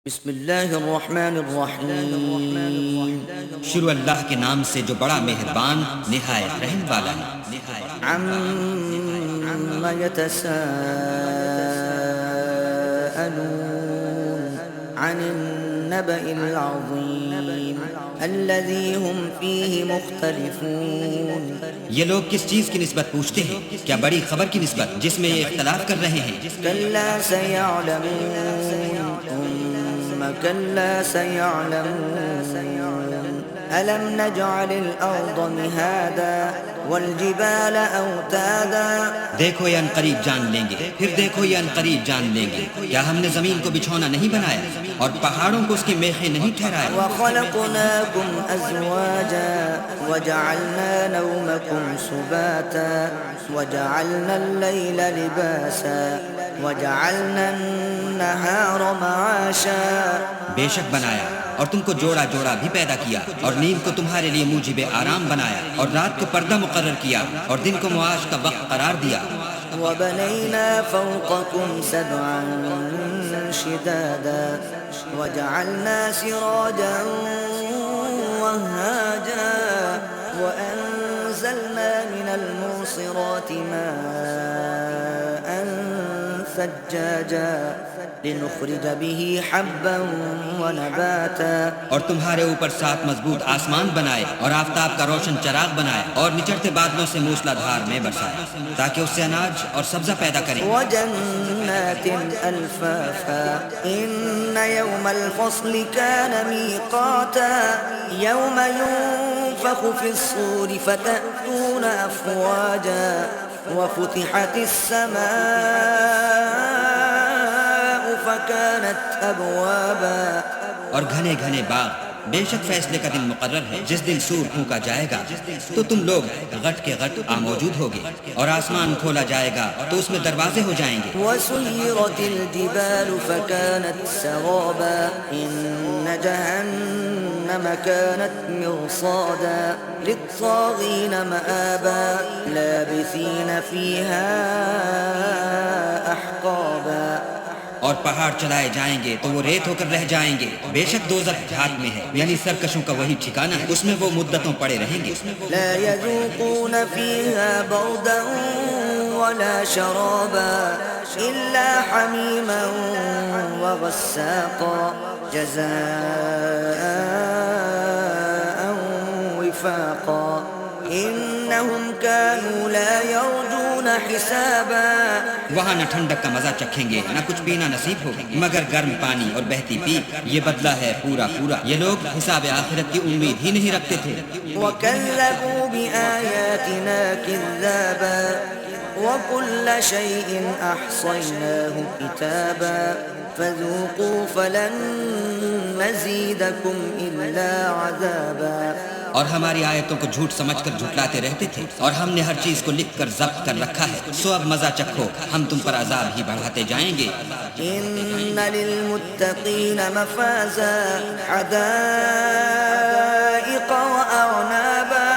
بسم اللہ الرحمن الرحیم شروع اللہ کے نام سے جو بڑا مہربان نہایت رحم والا ہے۔ عم يتساءلون عن النبأ العظیم الذي هم فيه مختلفون یہ لوگ کس چیز کی نسبت پوچھتے ہیں؟ کیا بڑی خبر کی نسبت جس میں یہ اختلاف کر رہے ہیں؟ كلا سيعلمون ثم كلا سيعلمون ألم نجعل الأرض مهادا والجبال أوتادا دیکھو یہ انقریب جان لیں گے، پھر دیکھو یہ انقریب جان لیں گے، کیا ہم نے زمین کو بچھونا نہیں بنایا اور پہاڑوں کو اس کی میخیں نہیں ٹھہرایا؟ وخلقناكم أزواجا وجعلنا نومكم سباتا وجعلنا الليل لباسا وجعلنا النهار معاشا بے شک بنایا اور تم کو جوڑا جوڑا بھی پیدا کیا اور نیند کو تمہارے لیے موجب آرام بنایا اور رات کو پردہ مقرر کیا اور دن کو معاش کا وقت قرار دیا۔ وبنينا فوقكم سبعا شدادا وجعلنا سراجا وهاجا وأنزلنا من المعصرات ماء ثجاجا لنخرج به حبا ونباتا اور تمہارے اوپر 7 مضبوط آسمان بنائے اور آفتاب کا روشن چراغ بنائے اور نچڑتے بادلوں سے موسلا دھار میں برسائے تاکہ اس سے اناج اور سبزہ پیدا کریں۔ وجنات ألفافا إن يوم الفصل كان ميقاتا يوم ينفخ في الصور فتأتون أفواجا وفتحت السماء فكانت أبوابا اور گھنے گھنے باغ، بے شک فیصلے کا دن مقرر ہے جس دن سور پھونکا جائے گا تو تم لوگ غٹ کے غٹ موجود ہوگے اور آسمان کھولا جائے گا تو اس میں دروازے ہو جائیں گے۔ وسيرت الجبال فكانت سرابا إن جهنم كانت مرصادا للطاغين مآبا لابثين فيها أحقابا اور پہاڑ چلائے جائیں گے تو وہ ریت ہو کر رہ جائیں گے، بے شک دوزخ گھاٹ میں ہے یعنی سرکشوں کا وہی ٹھکانہ ہے، اس میں وہ مدتوں پڑے رہیں گے۔ لا يذوقون فيها بردا ولا شرابا إلا حميما وغساقا جزاء وفاقا إنهم كانوا لا يرجون حسابا وہاں نہ ٹھنڈک کا مزہ چکھیں گے نہ کچھ پینا نصیب ہوگا مگر گرم پانی اور بہتی پیپ، یہ بدلہ ہے پورا پورا، یہ لوگ حساب آخرت کی امید ہی نہیں رکھتے تھے۔ وكذبوا بآياتنا كذابا وكل شيء أحصيناه كتابا فذوقوا فلن نزيدكم إلا عذابا اور ہماری آیتوں کو جھوٹ سمجھ کر جھٹلاتے رہتے تھے اور ہم نے ہر چیز کو لکھ کر ضبط کر رکھا ہے، سو اب مزہ چکھو، ہم تم پر عذاب ہی بڑھاتے جائیں گے۔ إن للمتقين مفازا حدائق وأعنابا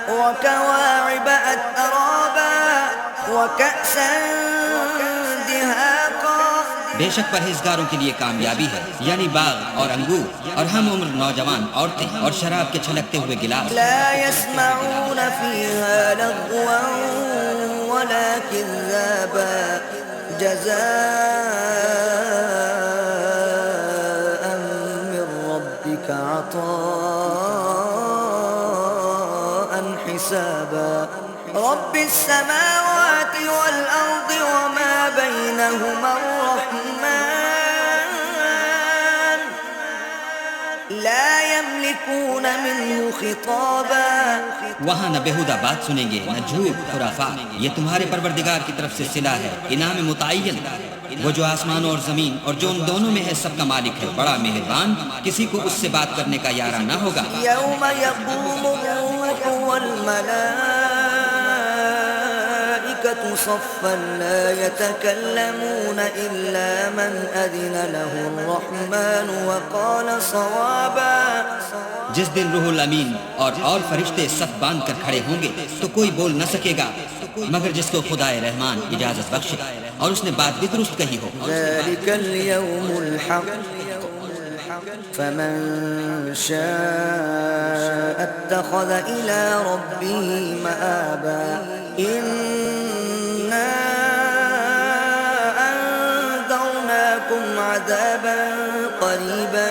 وكواعب أترابا وكأسا دهاقا بے شک پرہیزگاروں کے لیے کامیابی ہے یعنی باغ اور انگور اور ہم عمر نوجوان عورتیں اور شراب کے چھلکتے ہوئے گلاس۔ لا يسمعون فيها لغوا ولا كذابا جزاء من ربك عطاء حسابا رب السماوات والأرض وما بينهما الرحمن لا يملكون منه خطابا وہاں نہ بےہودہ بات سنیں گے نہ جھوٹ خرافات، یہ تمہارے پروردگار کی طرف سے صلہ ہے انعام متعین، وہ جو آسمانوں اور زمین اور جو ان دونوں میں ہے سب کا مالک ہے، بڑا مہربان، کسی کو اس سے بات کرنے کا یارہ نہ ہوگا۔ يوم يقوم الروح والملائكة صفا لا يتكلمون إلا من أذن له الرحمن وقال صوابا جس دن روح الامین اور فرشتے صف باندھ کر کھڑے ہوں گے تو کوئی بول نہ سکے گا مگر جس کو خدائے رحمان اجازت بخشے اور اس نے بات بھی درست کہی ہو۔ ذلك اليوم الحق فمن شاء اتخذ إلى ربه مآبا إنا أنذرناكم عذابا قريبا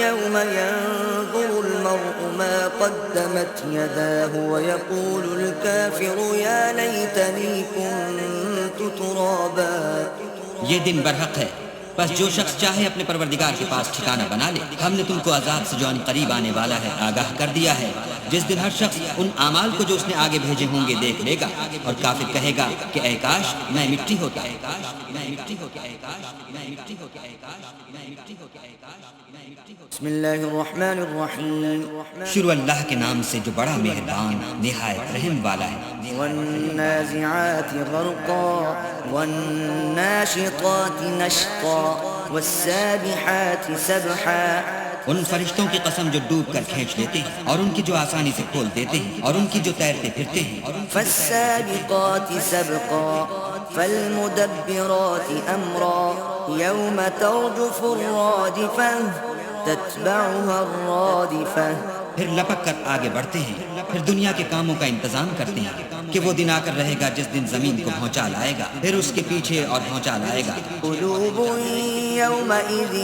يوم ينظر المرء ما قدمت يداه ويقول الكافر يا ليتني كنت ترابا. یہ دن برحق ہے، بس جو شخص چاہے اپنے پروردگار کے پاس ٹھکانہ بنا لے. ہم نے تم کو عذاب سے جو ان قریب آنے والا ہے آگاہ کر دیا ہے، جس دن ہر شخص ان اعمال کو جو اس نے آگے بھیجے ہوں گے دیکھ لے گا، اور کافر کہے گا کہ اے کاش میں مٹی ہوتا. بسم اللہ الرحمن الرحیم. شروع اللہ کے نام سے جو بڑا مہربان نہایت رحم والا ہے. والنازعات غرقا والناشطات نشطا والسابحات سبحا. ان فرشتوں کی قسم جو ڈوب کر کھینچ لیتے ہیں اور ان کی جو آسانی سے کھول دیتے ہیں اور ان کی جو تیرتے پھرتے ہیں. فالسابقات سبقا فالمدبرات امرا يوم ترجف الرادفة تتبعها الرادفة. پھر لپک کر آگے بڑھتے ہیں، پھر دنیا کے کاموں کا انتظام کرتے ہیں کہ وہ دن آ کر رہے گا جس دن زمین کو بھونچا لائے گا، پھر اس کے پیچھے اور بھونچا لائے گا. قلوب يومئذ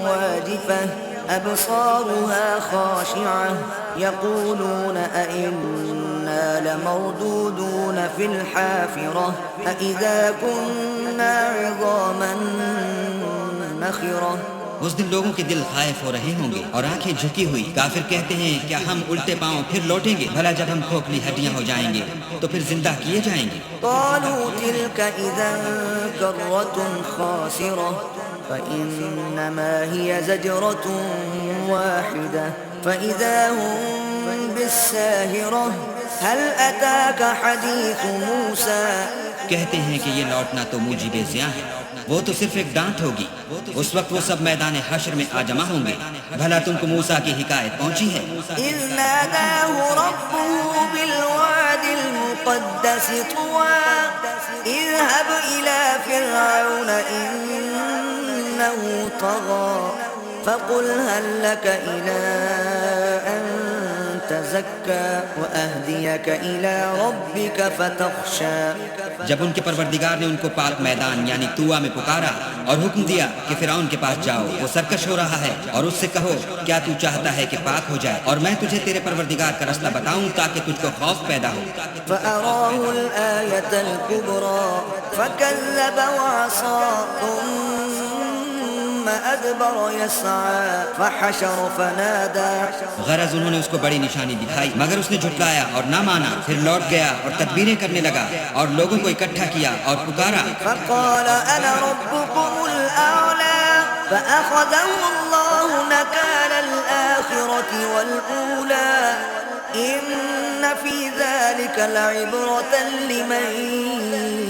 واجفة أبصارها خاشعة يقولون أئنا لمردودون في الحافرة أئذا كنا عظاما نخرة. اس دن لوگوں کے دل خائف ہو رہے ہوں گے اور آنکھیں جھکی ہوئی. کافر کہتے ہیں کیا ہم الٹے پاؤں پھر لوٹیں گے؟ بھلا جب ہم کھوکھلی ہڈیاں ہو جائیں گے تو پھر زندہ کیے جائیں گے. قالوا تلك إذا كرة خاسرة فإنما هي زجرة واحدة فإذا هم بالساهرة هل أتاك حديث موسى. کہتے ہیں کہ یہ لوٹنا تو موجب زیاں ہے، وہ تو صرف ایک ڈانٹ ہوگی. اس وقت وہ سب میدان حشر میں آ جمع ہوں گے. بھلا تم کو موسیٰ کی حکایت پہنچی ہے؟ إذ ناداه ربه بالواد المقدس طوى اذهب إلى فرعون إنه طغى فقل هل لك إلى أن تزكى وأهديك إلى ربك فتخشى. جب ان کے پروردگار نے ان کو پاک میدان یعنی طویٰ میں پکارا اور حکم دیا کہ فرعون کے پاس جاؤ، وہ سرکش ہو رہا ہے، اور اس سے کہو کیا تو چاہتا ہے کہ پاک ہو جائے اور میں تجھے تیرے پروردگار کا رستہ بتاؤں تاکہ تجھ کو خوف پیدا ہو. فأراه الآية الكبرى فكذب وعصى ثم أدبر يسعى فحشر فنادى. غرض انہوں نے اس کو بڑی نشانی دکھائی مگر اس نے جھٹلایا اور نہ مانا، پھر لوٹ گیا اور تدبیریں کرنے لگا اور لوگوں کو اکٹھا کیا اور پکارا. فقال أنا ربكم الأعلى فأخذه الله نكال الآخرة والأولى إن في ذلك لعبرة لمن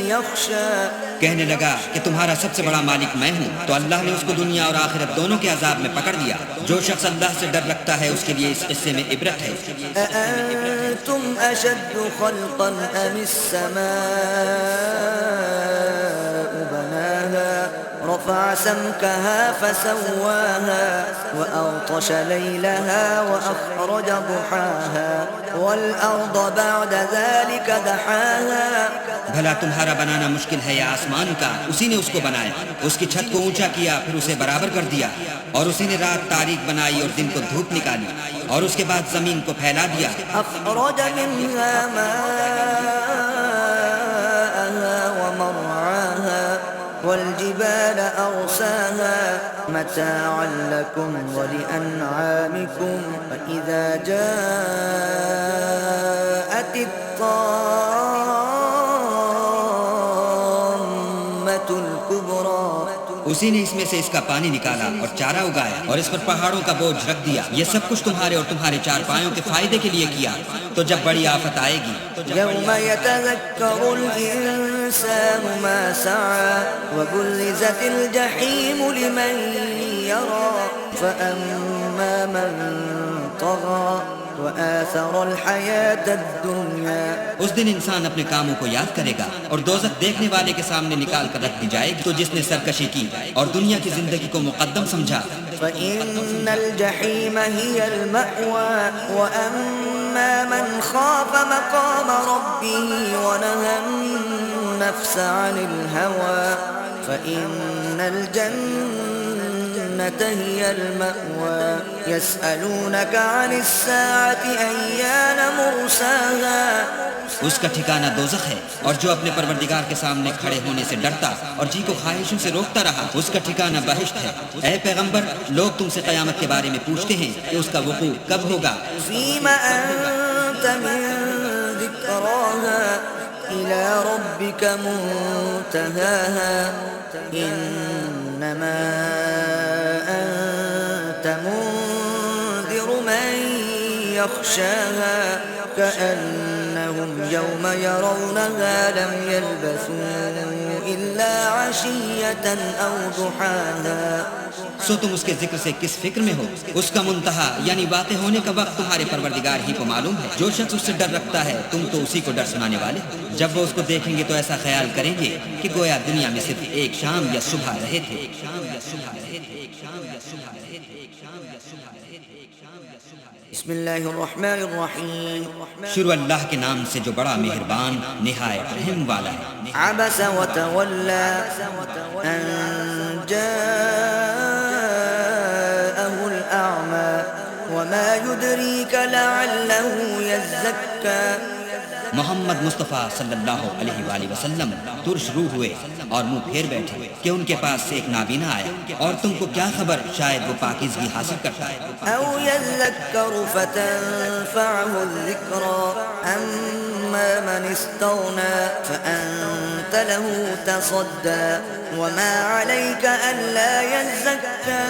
يخشى. کہنے لگا کہ تمہارا سب سے بڑا مالک میں ہوں. تو اللہ نے اس کو دنیا اور آخرت دونوں کے عذاب میں پکڑ دیا. جو شخص اللہ سے ڈر رکھتا ہے اس کے لیے اس قصے میں عبرت ہے. أأنتم أشد خلقا أم السماء بناها رفع سمكها فسواها وأغطش ليلها وأخرج ضحاها والأرض بعد ذلك دحاها. بھلا تمہارا بنانا مشکل ہے یا آسمان کا؟ اسی نے اس کو بنایا، اس کی چھت کو اونچا کیا، پھر اسے برابر کر دیا، اور اسی نے رات تاریک بنائی اور دن کو دھوپ نکالی، اور اس کے بعد زمین کو پھیلا دیا. أخرج منها ماءها ومرعاها والجبال أرساها متاعا لكم ولأنعامكم فإذا جاءت الطامة الكبرى. اسی نے اس میں سے اس کا پانی نکالا اور چارہ اگایا اور اس پر پہاڑوں کا بوجھ رکھ دیا. یہ سب کچھ تمہارے اور تمہارے چار پایوں کے فائدے کے لیے کیا. تو جب بڑی آفت آئے گی يوم يتذكر الإنسان ما سعى وبرزت الجحيم لمن يرى فأما من طغى وآثر الحياة الدنيا. اس دن انسان اپنے کاموں کو یاد کرے گا اور دوزخ دیکھنے والے کے سامنے نکال کر رکھ دی جائے گی. تو جس نے سرکشی کی اور دنیا کی زندگی کو مقدم سمجھا فإن الجحيم هي المأوى وأما من خاف مقام ربه ونهى النفس عن الهوى فإن الجنة هي المأوى يسألونك عن الساعة أيان مرساها اس کا ٹھکانہ دوزخ ہے، اور جو اپنے پروردگار کے سامنے کھڑے ہونے سے ڈرتا اور جی کو خواہشوں سے روکتا رہا اس کا ٹھکانہ بہشت ہے۔ اے پیغمبر، لوگ تم سے قیامت کے بارے میں پوچھتے ہیں کہ اس کا وقوع کب ہوگا۔ فیم انت من ذکراها الى ربك منتهاها انما انت منذر من يخشاها كأنهم يوم يرونها لم يلبثوا إلا عشية أو ضحاها سو تم اس کے ذکر سے کس فکر میں ہو؟ اس کا منتہا یعنی واقع ہونے کا وقت تمہارے پروردگار ہی کو معلوم ہے۔ جو شخص اس سے ڈر رکھتا ہے تم تو اسی کو ڈر سنانے والے۔ جب وہ اس کو دیکھیں گے تو ایسا خیال کریں گے کہ گویا دنیا میں صرف ایک شام یا صبح رہے تھے۔ بسم اللہ الرحمن الرحیم شروع اللہ کے نام سے جو بڑا مہربان نہایت رحم والا ہے۔ عبس وتولى ان جاءه الأعمى وما يدريك لعله يزكى محمد مصطفیٰ صلی اللہ علیہ وآلہ وسلم ترش روح ہوئے اور منہ پھیر بیٹھے کہ ان کے پاس سے ایک نابینا آیا، اور تم کو کیا خبر شاید وہ پاکیزگی حاصل کرتا ہے۔ او يذكر فتنفعه الذكرى اما من استغنى فأنت له تصدى وما عليك ألا يزكى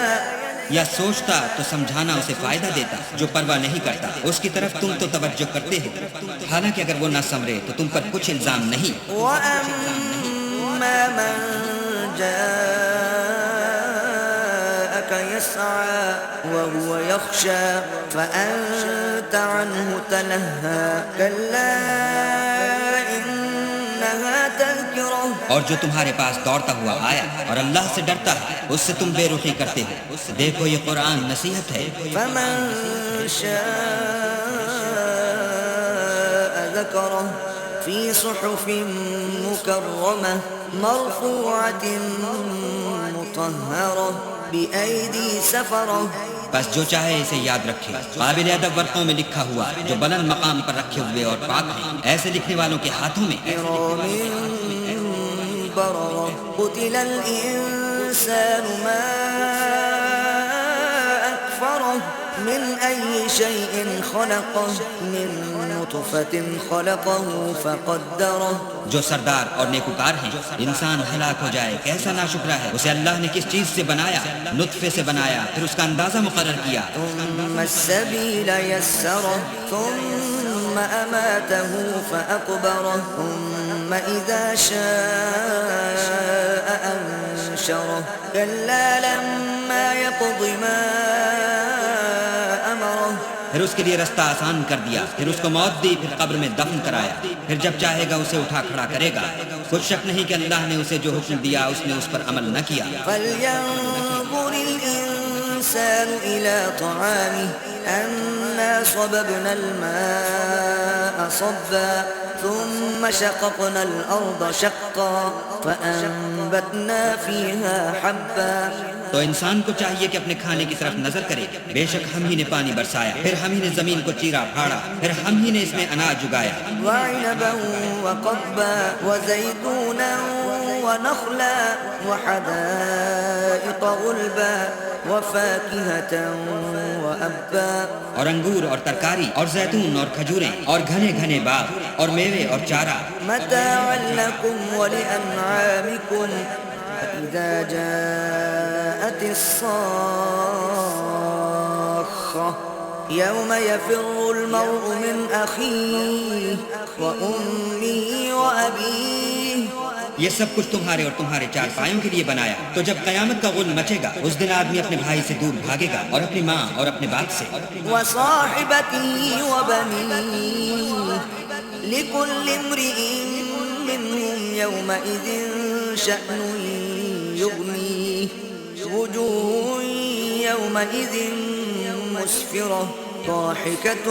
یا سوچتا تو سمجھانا اسے فائدہ دیتا، جو پرواہ نہیں کرتا اس کی طرف تم تو توجہ کرتے ہو، حالانکہ اگر وہ نہ سمرے تو تم پر کچھ الزام نہیں۔ وَأَمَّا مَن جَاءَكَ يَسْعَى وَهُوَ يَخْشَى فَأَنتَ عَنْهُ تَلَهَّى كَلَّا إِنَّهَا تَذْكِرَةٌ اور جو تمہارے پاس دوڑتا ہوا آیا اور اللہ سے ڈرتا ہے اس سے تم بے رخی کرتے ہو۔ دیکھو یہ قرآن نصیحت ہے۔ فَمَن شَاءَ ذَكَرَهُ فِي صُحُفٍ مُكَرَّمَةٍ مَرْفُوعَةٍ مُطَهَّرَةٍ بِأَيْدِي سَفَرَةٍ بس جو چاہے اسے یاد رکھے، قابل ادب ورقوں میں لکھا ہوا جو بلند مقام پر رکھے ہوئے اور پاک ہیں، ایسے لکھنے والوں کے ہاتھوں میں۔ قتل الإنسان ما أكفره من أي شيء خلقه من نطفة خلقه فقدره جو سردار اور نیکوکار ہیں، انسان ہلاک ہو جائے کیسا ناشکرا ہے۔ اسے اللہ نے کس چیز سے بنایا؟ نطفے سے بنایا، پھر اس کا اندازہ مقرر کیا۔ ثم السبيل يسره ثم أماته فأقبره ثم إذا شاء أنشره كلا لما يقض ما أمره پھر اس کے لیے رستہ آسان کر دیا، پھر اس کو موت دی، پھر قبر میں دفن کرایا، پھر جب چاہے گا اسے اٹھا کھڑا کرے گا۔ کچھ شک نہیں کہ اللہ نے اسے جو حکم دیا اس نے اس پر عمل نہ کیا۔ فلينظر الإنسان إلى طعامه أنا صببنا الماء صبا ثم شققنا الأرض شقا فأنبتنا فيها حبا تو انسان کو چاہیے کہ اپنے کھانے کی طرف نظر کرے۔ بے شک ہم ہی نے پانی برسایا، پھر ہم ہی نے زمین کو چیرا پھاڑا، پھر ہم ہی نے اس میں اناج اگایا۔ وعنبا وقبا وزيتونا ونخلا وحدائق غلبا وفاكهة وأبا اور انگور اور ترکاری اور زیتون اور کھجوریں اور گھنے گھنے باغ اور میوے اور چارہ۔ متاعا لكم ولأنعامكم فإذا جاءت الصاخة يوم يفر المرء من أخيه وأمه وأبيه یہ سب کچھ تمہارے اور تمہارے چار پایوں کے لیے بنایا، تو جب قیامت کا غل مچے گا اس دن آدمی اپنے بھائی سے دور بھاگے گا اور اپنی ماں اور اپنے باپ سے۔ وصاحبته وبنيه لكل امرئ منهم يومئذ شأن يغنيه وجوه يومئذ مسفرة ضاحكة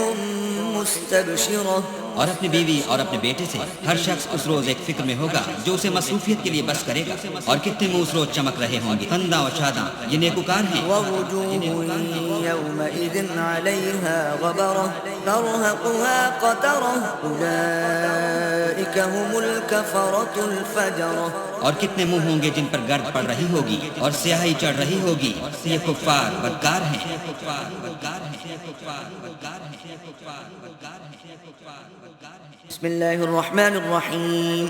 مستبشرة. اور اپنی بیوی اور اپنے بیٹے سے ہر شخص اس روز ایک فکر میں ہوگا جو اسے مصروفیت کے لیے بس کرے گا. اور کتنے منہ اس روز چمک رہے ہوں گے. خنداں اور شاداں یہ نیکوکار ہیں. ووجوه يومئذ عليها غبرة ترهقها قترة أولئك هم الكفرة الفجرة. اور کتنے منہ ہوں گے جن پر گرد پڑ رہی ہوگی اور سیاہی چڑھ رہی ہوگی. یہ کفار بدکار ہیں. بسم اللہ الرحمن الرحیم.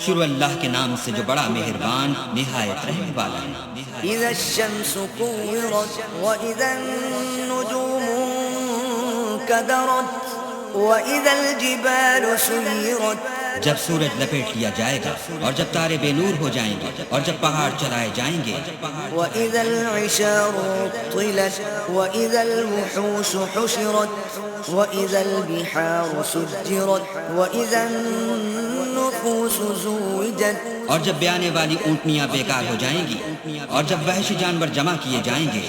شروع اللہ کے نام سے جو بڑا مہربان نہایت رحم والا ہے. اذا الشمس كورت واذا النجوم انكدرت واذا الجبال سيرت. جب سورج لپیٹ لیا جائے گا اور جب تارے بے نور ہو جائیں گے اور جب پہاڑ چلائے جائیں گے. وَإِذَا الْعِشَارُ عُطِّلَتْ وَإِذَا الْوُحُوشُ حُشِرَتْ وَإِذَا الْبِحَارُ سُجِّرَتْ وَإِذَا النُّفُوسُ زُوِّجَتْ. اور جب بیانے والی اونٹنیاں بیکار ہو جائیں گی اور جب وحشی جانور جمع کیے جائیں گے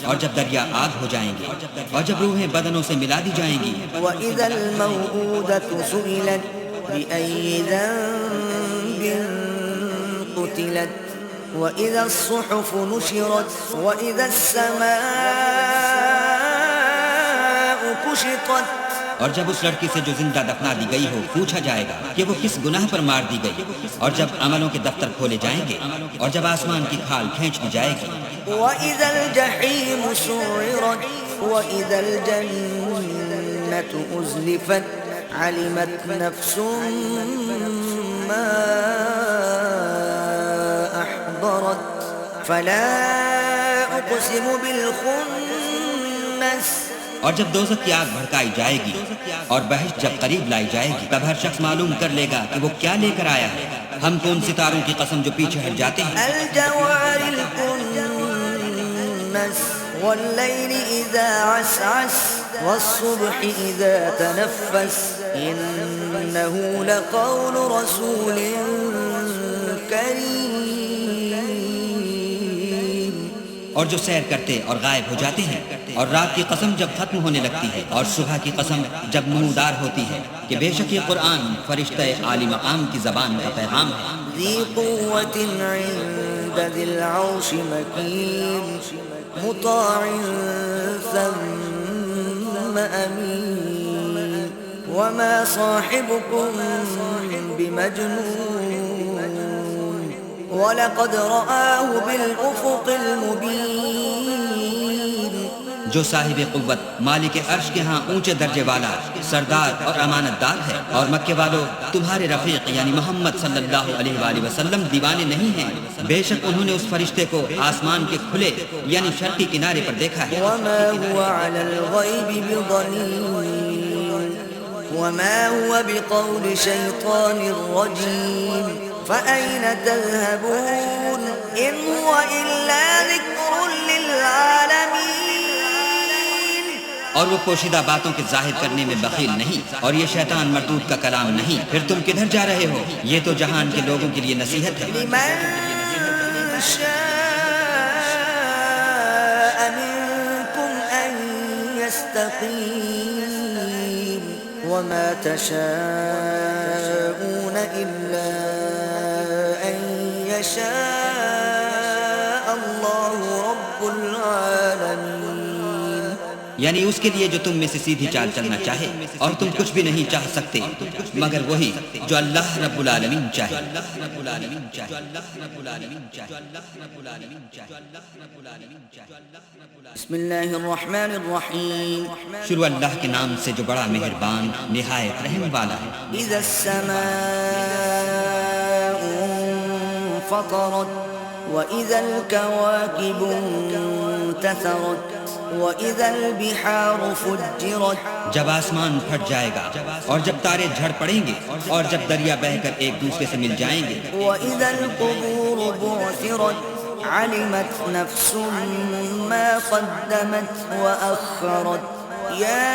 اور جب دریا آگ ہو جائیں گے اور جب روحیں بدنوں سے ملا دی جائیں گی. وَإِذَا الْمَوْءُودَةُ سُئِلَتْ بأي ذنب قتلت وإذا الصحف نشرت وإذا السماء كشطت. اور جب اس لڑکی سے جو زندہ دفنا دی گئی ہو پوچھا جائے گا کہ وہ کس گناہ پر مار دی گئی. اور جب عملوں کے دفتر کھولے جائیں گے اور جب آسمان کی کھال کھینچ دی جائے گی. وإذا الجحيم سعرت وإذا الجنة أزلفت علمت نفس ما أحضرت فلا أقسم بالخنس. اور جب دوزخ کی آگ بھڑکائی جائے گی اور بہشت جب قریب لائی جائے گی تب ہر شخص معلوم کر لے گا کہ وہ کیا لے کر آیا ہے. ہم تو ان ستاروں کی قسم جو پیچھے ہٹ جاتے ہیں. الجوار الكنس والليل إذا عسعس والصبح إذا تنفس إنه لقول رسول كريم. اور جو سیر کرتے اور غائب ہو جاتے ہیں. اور رات کی قسم جب ختم ہونے لگتی ہے اور صبح کی قسم جب نمودار ہوتی ہے کہ بے شک یہ قرآن فرشتہ عالی مقام کی زبان کا پیغام ہے. ذی قوة عند ذی العرش مکین مطاع ثم امین وما صاحبكم بمجنون ولقد رآه بالأفق المبین. جو صاحب قوت مالک عرش کے ہاں اونچے درجے والا سردار اور امانت دار ہے. اور مکے والو تمہارے رفیق یعنی محمد صلی اللہ علیہ وآلہ وسلم دیوانے نہیں ہیں. بے شک انہوں نے اس فرشتے کو آسمان کے کھلے یعنی شرقی کنارے پر دیکھا ہے. وما هو على الغیب بضنین وما هو بقول شیطان رجیم فأین تذهبون ان هو الا ذکر للعالمین. اور وہ پوشیدہ باتوں کے ظاہر کرنے میں بخیل نہیں اور یہ شیطان مردود کا کلام نہیں. پھر تم کدھر جا رہے ہو؟ یہ تو جہان کے لوگوں کے لیے نصیحت ہے. لمن شاء منكم ان يستقيم وما تشاءون الا ان يشاء الله رب العالمین. یعنی اس کے لیے جو تم میں سے سیدھی چال چلنا چاہے اور تم کچھ بھی نہیں چاہ سکتے مگر وہی جو اللہ رب العالمین چاہے. بسم اللہ الرحمن الرحیم. شروع اللہ کے نام سے جو بڑا مہربان نہایت رحم والا ہے. اذا السماء انفطرت واذا الكواكب انتثرت وَإِذَا الْبِحَارُ فُجِّرَتْ. جب آسمان پھٹ جائے گا اور جب تارے جھڑ پڑیں گے اور جب دریا بہہ کر ایک دوسرے سے مل جائیں گے. وَإِذَا الْقُبُورُ بُعْثِرَتْ عَلِمَتْ نَفْسٌ مَا قَدَّمَتْ وَأَخَّرَتْ. يَا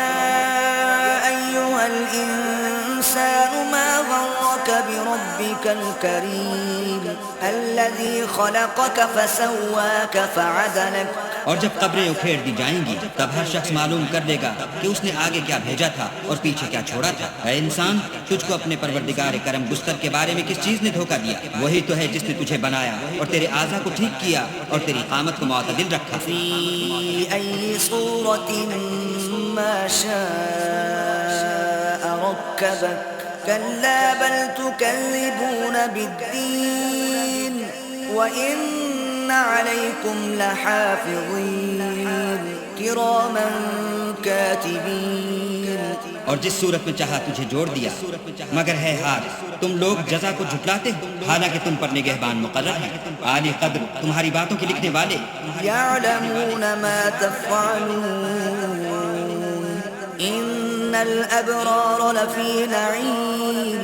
أَيُّهَا الْإِنسَانُ مَا غَرَّكَ بِرَبِّكَ الْكَرِيمِ الَّذِي خَلَقَكَ فَسَوَّاكَ فَعَدَلَكَ اور جب قبریں اکھیڑ دی جائیں گی تب ہر شخص معلوم کر لے گا کہ اس نے آگے کیا بھیجا تھا اور پیچھے کیا چھوڑا تھا۔ اے انسان، تجھ کو اپنے پروردگار کرم گستر کے بارے میں کس چیز نے دھوکہ دیا؟ وہی تو ہے جس نے تجھے بنایا اور تیرے اعضاء کو ٹھیک کیا اور تیری قامت کو معتدل رکھا۔ في أي صورة ما شاء ركبك كلا بل تكذبون بالدين وإن عليكم لحافظين كراما كاتبين۔ اور جس صورت میں چاہا تجھے جوڑ دیا، مگر ہے ہاتھ تم لوگ جزا کو جھٹلاتے ہو، حالانکہ تم پر نگہبان مقرر ہیں، عالی قدر تمہاری باتوں کے لکھنے والے۔ يعلمون ما تفعلون إن الأبرار لفي نعيم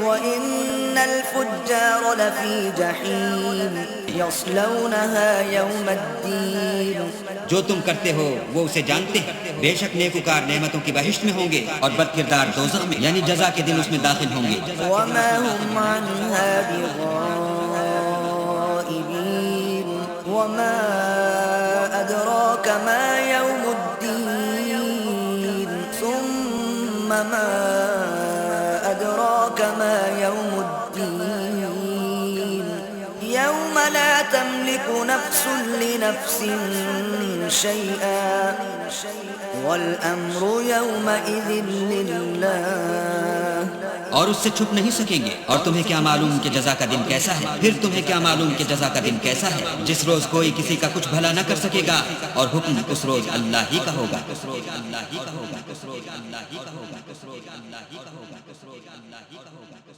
وإن الفجار لفي جحيم يصلونها يوم الدين۔ جو تم کرتے ہو وہ اسے جانتے ہیں، بے شک نیکوکار نعمتوں کی بہشت میں ہوں گے اور بد کردار دوزخ میں، یعنی جزا کے دن اس میں داخل ہوں گے۔ وما هم عنها بغائبين وما أدراك ما يوم الدين ثم ما أدراك ما يوم الدين يوم لا تملك نفس لنفس شيئا والأمر يومئذ لله۔ اور اس سے چھپ نہیں سکیں گے۔ اور تمہیں کیا معلوم کہ جزا کا دن کیسا ہے؟ پھر تمہیں کیا معلوم کہ جزا کا دن کیسا ہے؟ جس روز کوئی کسی کا کچھ بھلا نہ کر سکے گا اور حکم اس روز اللہ ہی کا ہوگا۔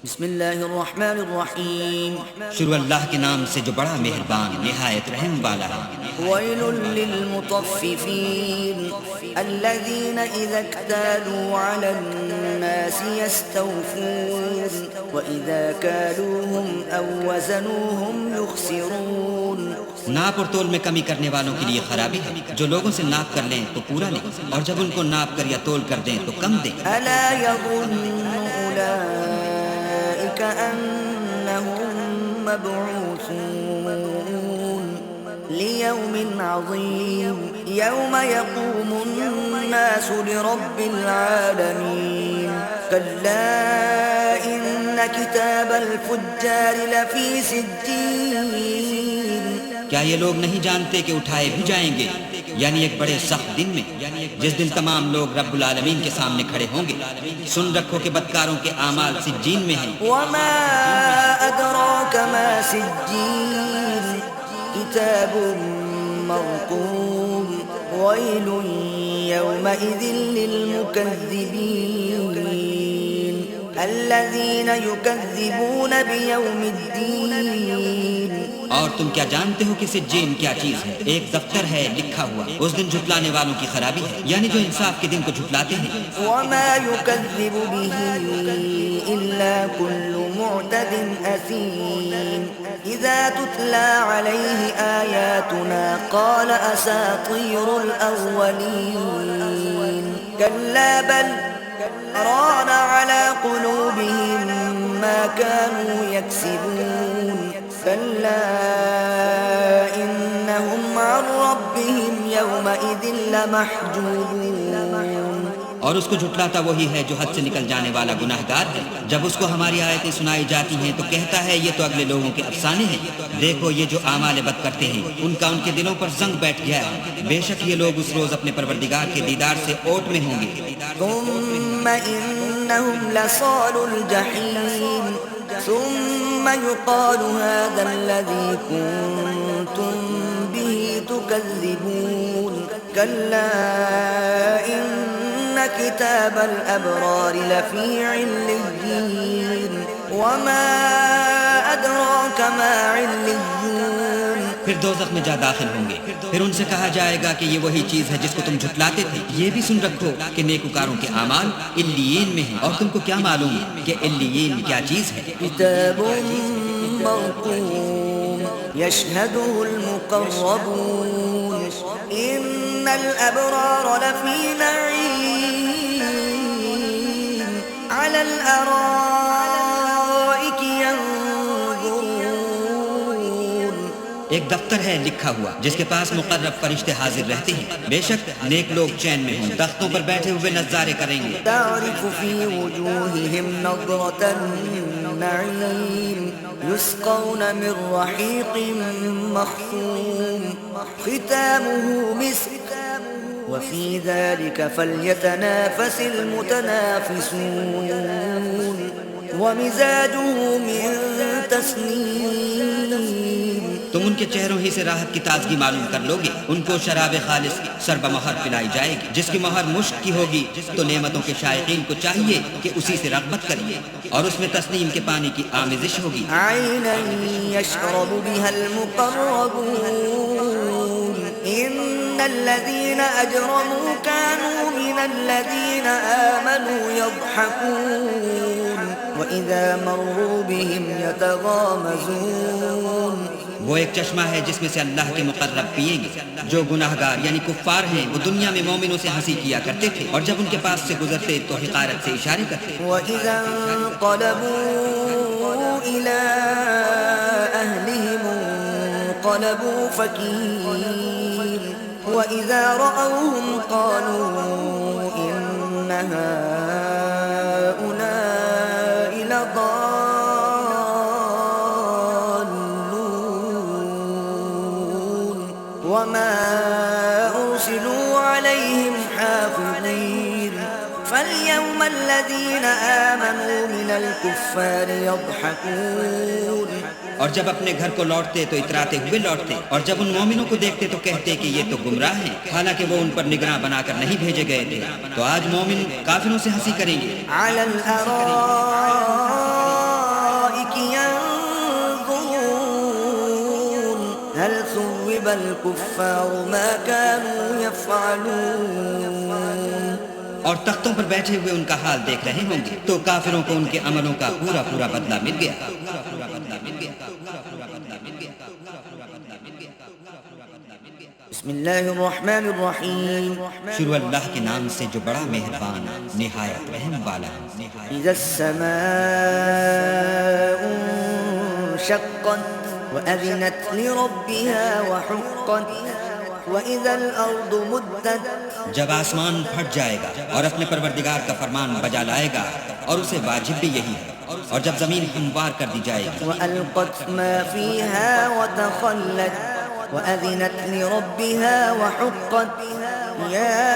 بسم اللہ الرحمن الرحیم۔ شروع اللہ کے نام سے جو بڑا مہربان نہایت رحم والا ہے۔ ویل للمطففین الذین اذا اکتالوا علی الناس یستوفون واذا کالوهم او وزنوهم یخسرون۔ ناپ اور تول میں کمی کرنے والوں کے لیے خرابی ہے، جو لوگوں سے ناپ کر لیں تو پورا لیں اور جب ان کو ناپ کر یا تول کر دیں تو کم دیں۔ الا یظن اولئک انہم مبعوثون لیوم عظیم یوم یقوم الناس لرب العالمین کلا ان کتاب الفجار لفی سجین۔ کیا یہ لوگ نہیں جانتے کہ اٹھائے بھی جائیں گے، یعنی ایک بڑے سخت دن میں، جس دن تمام لوگ رب العالمین کے سامنے کھڑے ہوں گے۔ سن رکھو کہ بدکاروں کے اعمال سجین میں ہیں۔ وما ادراک ما سجین کتاب مرقوم ویل یومئذ للمکذبین الذین یکذبون بیوم الدین۔ اور تم کیا جانتے ہو کہ سجین کیا چیز ہے؟ ایک دفتر ہے لکھا ہوا، اس دن جھٹلانے والوں کی خرابی ہے، یعنی جو انصاف کے دن کو جھٹلاتے ہیں۔ وما يكذب به إلا كل معتد أثيم إذا تتلى عليه آياتنا قال أساطير الأولين كلا بل ران على قلوبهم ما كانوا يكسبون كلا إنهم عن ربهم يومئذ لمحجوبون۔ اور اس کو جھٹلاتا وہی ہے جو حد سے نکل جانے والا گناہگار ہے۔ جب اس کو ہماری آیتیں سنائی جاتی ہیں تو کہتا ہے یہ تو اگلے لوگوں کے افسانے ہیں، دیکھو یہ جو اعمال بد کرتے ہیں ان کا ان کے دلوں پر زنگ بیٹھ گیا ہے۔ بے شک یہ لوگ اس روز اپنے پروردگار کے دیدار سے اوٹ میں ہوں گے۔ ثم إنهم لصالوا الجحيم ثم يقال هذا الذي كنتم به تكذبون كلا إن كتاب الأبرار لفي عليين وما أدراك ما عليون۔ پھر دوزخ میں جا داخل ہوں گے، پھر ان سے کہا جائے گا کہ یہ وہی چیز ہے جس کو تم جھٹلاتے تھے۔ یہ بھی سن رکھو کہ نیکوکاروں کے اعمال علیین میں ہیں، اور تم کو کیا معلوم کہ علیین کیا چیز ہے؟ کتاب مرقوم يشهده المقربون إن الأبرار لفي نعيم على الأرائك ينظرون ایک دفتر ہے لکھا ہوا جس کے پاس مقرب فرشتے حاضر رہتے ہیں. بے شک نیک لوگ چین میں ہوں، تختوں پر بیٹھے ہوئے نظارے کریں گے. تعرف في وجوههم نظرة النعيم يسقون من رحيق مختوم ختامه مسك وفي ذلك فليتنافس المتنافسون ومزاجه من تسنيم. تم ان کے چہروں ہی سے راحت کی تازگی معلوم کر لو گے. ان کو شراب خالص سرب مہر پلائی جائے گی جس کی مہر مشک کی ہوگی. تو نعمتوں کے شائقین کو چاہیے کہ اسی سے رغبت کریے، اور اس میں تسنیم کے پانی کی آمیزش ہوگی. عينا يشرب بها المقربون إن الذين أجرموا كانوا من الذين آمنوا يضحكون وإذا مروا بهم يتغامزون. وہ ایک چشمہ ہے جس میں سے اللہ کے مقرب پیئیں گے. جو گناہگار یعنی کفار ہیں وہ دنیا میں مومنوں سے ہنسی کیا کرتے تھے، اور جب ان کے پاس سے گزرتے تو حقارت سے اشارے کرتے. وإذا انقلبوا إلى أهلهم انقلبوا فكين وإذا رأوهم قالوا إن هؤلاء لضالون وما أرسلوا عليهم حافظين فاليوم الذين آمنوا من الكفار يضحكون. اور جب اپنے گھر کو لوٹتے تو اتراتے ہوئے لوٹتے، اور جب ان مومنوں کو دیکھتے تو کہتے کہ یہ تو گمراہ ہیں، حالانکہ وہ ان پر نگراں بنا کر نہیں بھیجے گئے تھے. تو آج مومن کافروں سے ہنسی کریں گے. على الأرائك ينظرون هل ثوب الكفار ما كانوا يفعلون. اور تختوں پر بیٹھے ہوئے ان کا حال دیکھ رہے ہوں گے تو کافروں کو ان کے عملوں کا پورا پورا بدلہ مل گیا. بسم الله الرحمن الرحيم. شروع اللہ کے نام سے جو بڑا مہربان نہایت رحم والا. إذا السماء انشقت وأذنت لربها وحقت وإذا الأرض مدت. جب آسمان پھٹ جائے گا اور اپنے پروردگار کا فرمان بجا لائے گا، اور اسے واجب بھی یہی ہے. اور جب زمین ہموار کر دی جائے گی. وألقت ما فيها وتخلت وأذنت لربها وحقت. يا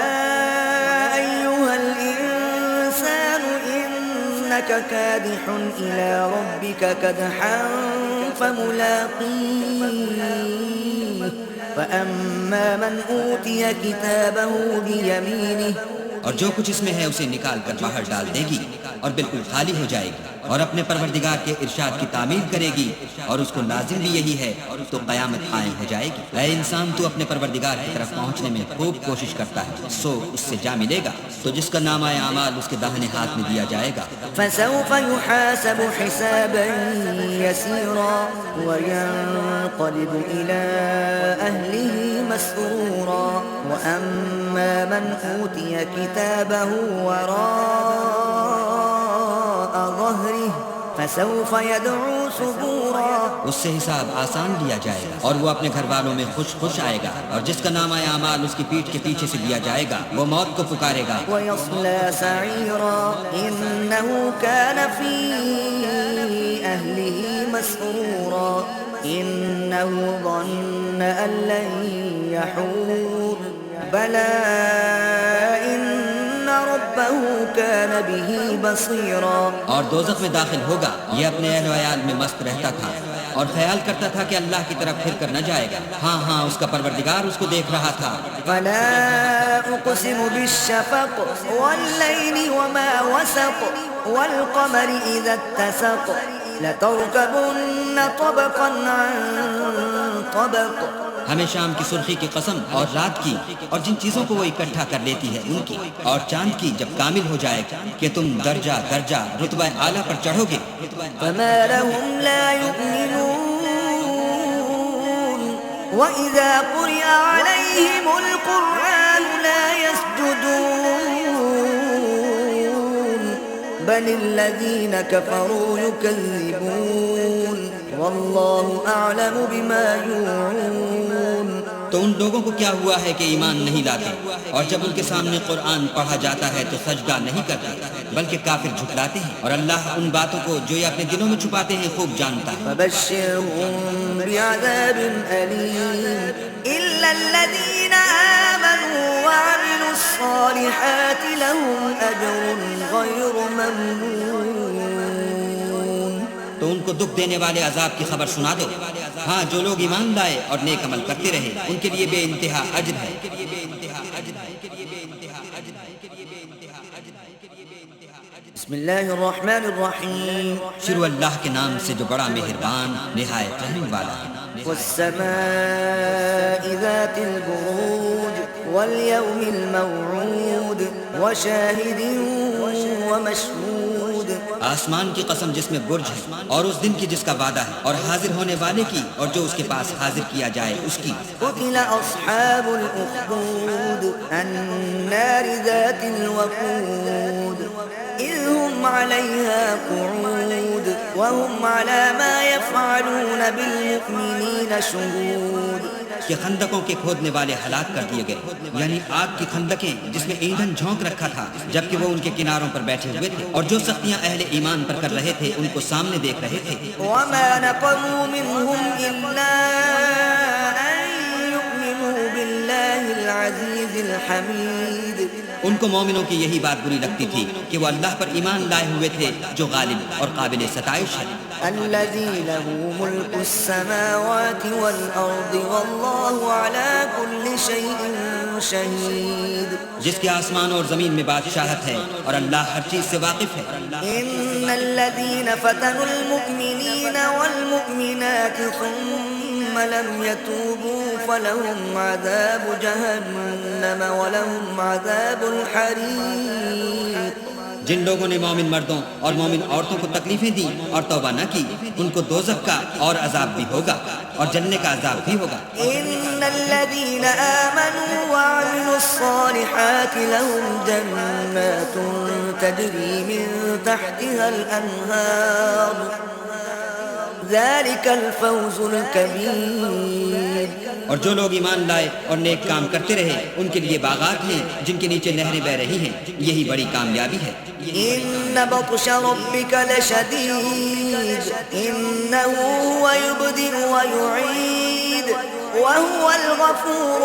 أيها الإنسان إنك كادح إلى ربك كدحا فملاقيه فأما من أوتي كتابه بيمينه. اور جو کچھ اس میں ہے اسے نکال کر باہر ڈال دے گی اور بالکل خالی ہو جائے گی، اور اپنے پروردگار کے ارشاد کی تعمیل کرے گی، اور اس کو لازم بھی یہی ہے تو قیامت قائم ہو جائے گی. اے انسان، تو اپنے پروردگار کی طرف پہنچنے میں خوب کوشش کرتا ہے، سو اس سے جا ملے گا. تو جس کا نامہ اعمال اس کے داہنے ہاتھ میں دیا جائے گا فسوف يحاسب حسابا يسيرا وينقلب إلى أهله مسرورا وأما من أوتي كتابه وراء ظهره فسوف يدعو ثبورا. اس سے حساب آسان لیا جائے گا اور وہ اپنے گھر والوں میں خوش خوش آئے گا. اور جس کا نامہ اعمال اس کی پیٹھ کے پیچھے سے لیا جائے گا وہ موت کو پکارے گا. ويصلى سعيرا إنه كان في أهله مسرورا إنه ظن أن لن يحور بلى إن ربه كان به بصيرا. اور دوزخ میں داخل ہوگا، یہ اپنے اہل و عیال میں مست رہتا تھا اور خیال کرتا تھا کہ اللہ کی طرف پھر کر نہ جائے گا. ہاں ہاں، اس کا پروردگار اس کو دیکھ رہا تھا. فلا أقسم بالشفق والليل وما وسق والقمر إذا اتسق لتركبن طبقا عن طبق. ہمیں شام کی سرخی کی قسم اور رات کی اور جن چیزوں کو وہ اکٹھا کر لیتی ہے ان کی، اور چاند کی جب کامل ہو جائے کہ تم درجہ درجہ رتبہ اعلیٰ پر چڑھو گے. فما لهم لا يؤمنون وإذا قرئ عليهم القرآن لا يسجدون بل الذين كفروا يكذبون والله أعلم بما يوعون. تو ان لوگوں کو کیا ہوا ہے کہ ایمان نہیں لاتے اور جب ان کے سامنے قرآن پڑھا جاتا ہے تو سجدہ نہیں کرتے بلکہ کافر جھٹلاتے ہیں اور اللہ ان باتوں کو جو یہ اپنے دلوں میں چھپاتے ہیں خوب جانتا ہے. فبشرهم بعذاب أليم إلا الذين آمنوا وعملوا الصالحات لهم أجر غير ممنون. تو ان کو دکھ دینے والے عذاب کی خبر سنا دو. ہاں جو لوگ ایمان لائے اور نیک عمل کرتے رہے ان کے لیے بے انتہا اجر ہے. بسم اللہ الرحمن الرحیم. شروع اللہ کے نام سے جو بڑا مہربان نہایت رحم والا ہے. والسماء ذات البروج واليوم الموعود وشاهد ومشهود. آسمان کی قسم جس میں برج ہے اور اس دن کی جس کا وعدہ ہے اور حاضر ہونے والے کی اور جو اس کے پاس حاضر کیا جائے اس کی. قتل أصحاب الأخدود النار ذات الوقود إذ هم عليها قعود وهم على ما يفعلون بالمؤمنين شهود. کہ خندقوں کے کھودنے والے ہلاک کر دیے گئے یعنی آگ کی خندقیں جس میں ایندھن جھونک رکھا تھا جبکہ وہ ان کے کناروں پر بیٹھے ہوئے تھے اور جو سختیاں اہل ایمان پر کر رہے تھے ان کو سامنے دیکھ رہے تھے. وما نقموا منهم إلا أن يؤمنوا بالله العزيز الحميد. ان کو مومنوں کی یہی بات بری لگتی تھی کہ وہ اللہ پر ایمان لائے ہوئے تھے جو غالب اور قابل ستائش ہے. الذي له ملك السماوات والأرض والله على كل شيء شهيد. جس کے آسمان اور زمین میں بادشاہت ہے اور اللہ ہر چیز سے واقف ہے. إن الذين فتنوا المؤمنين والمؤمنات ثم لم يتوبوا فلهم عذاب جهنم ولهم عذاب الحريق. جن لوگوں نے مومن مردوں اور مومن عورتوں کو تکلیفیں دی اور توبہ نہ کی ان کو دوزخ کا اور عذاب بھی ہوگا اور جلنے کا عذاب بھی ہوگا. إن الذين آمنوا وعملوا الصالحات لهم جنات تجري من تحتها الأنهار ذلك الفوز الكبير. اور جو لوگ ایمان لائے اور نیک کام کرتے رہے ان کے لیے باغات ہیں جن کے نیچے نہریں بہ رہی ہیں یہی بڑی کامیابی ہے. إن بطش ربك لشديد إنه هو يبدئ ويعيد وهو الغفور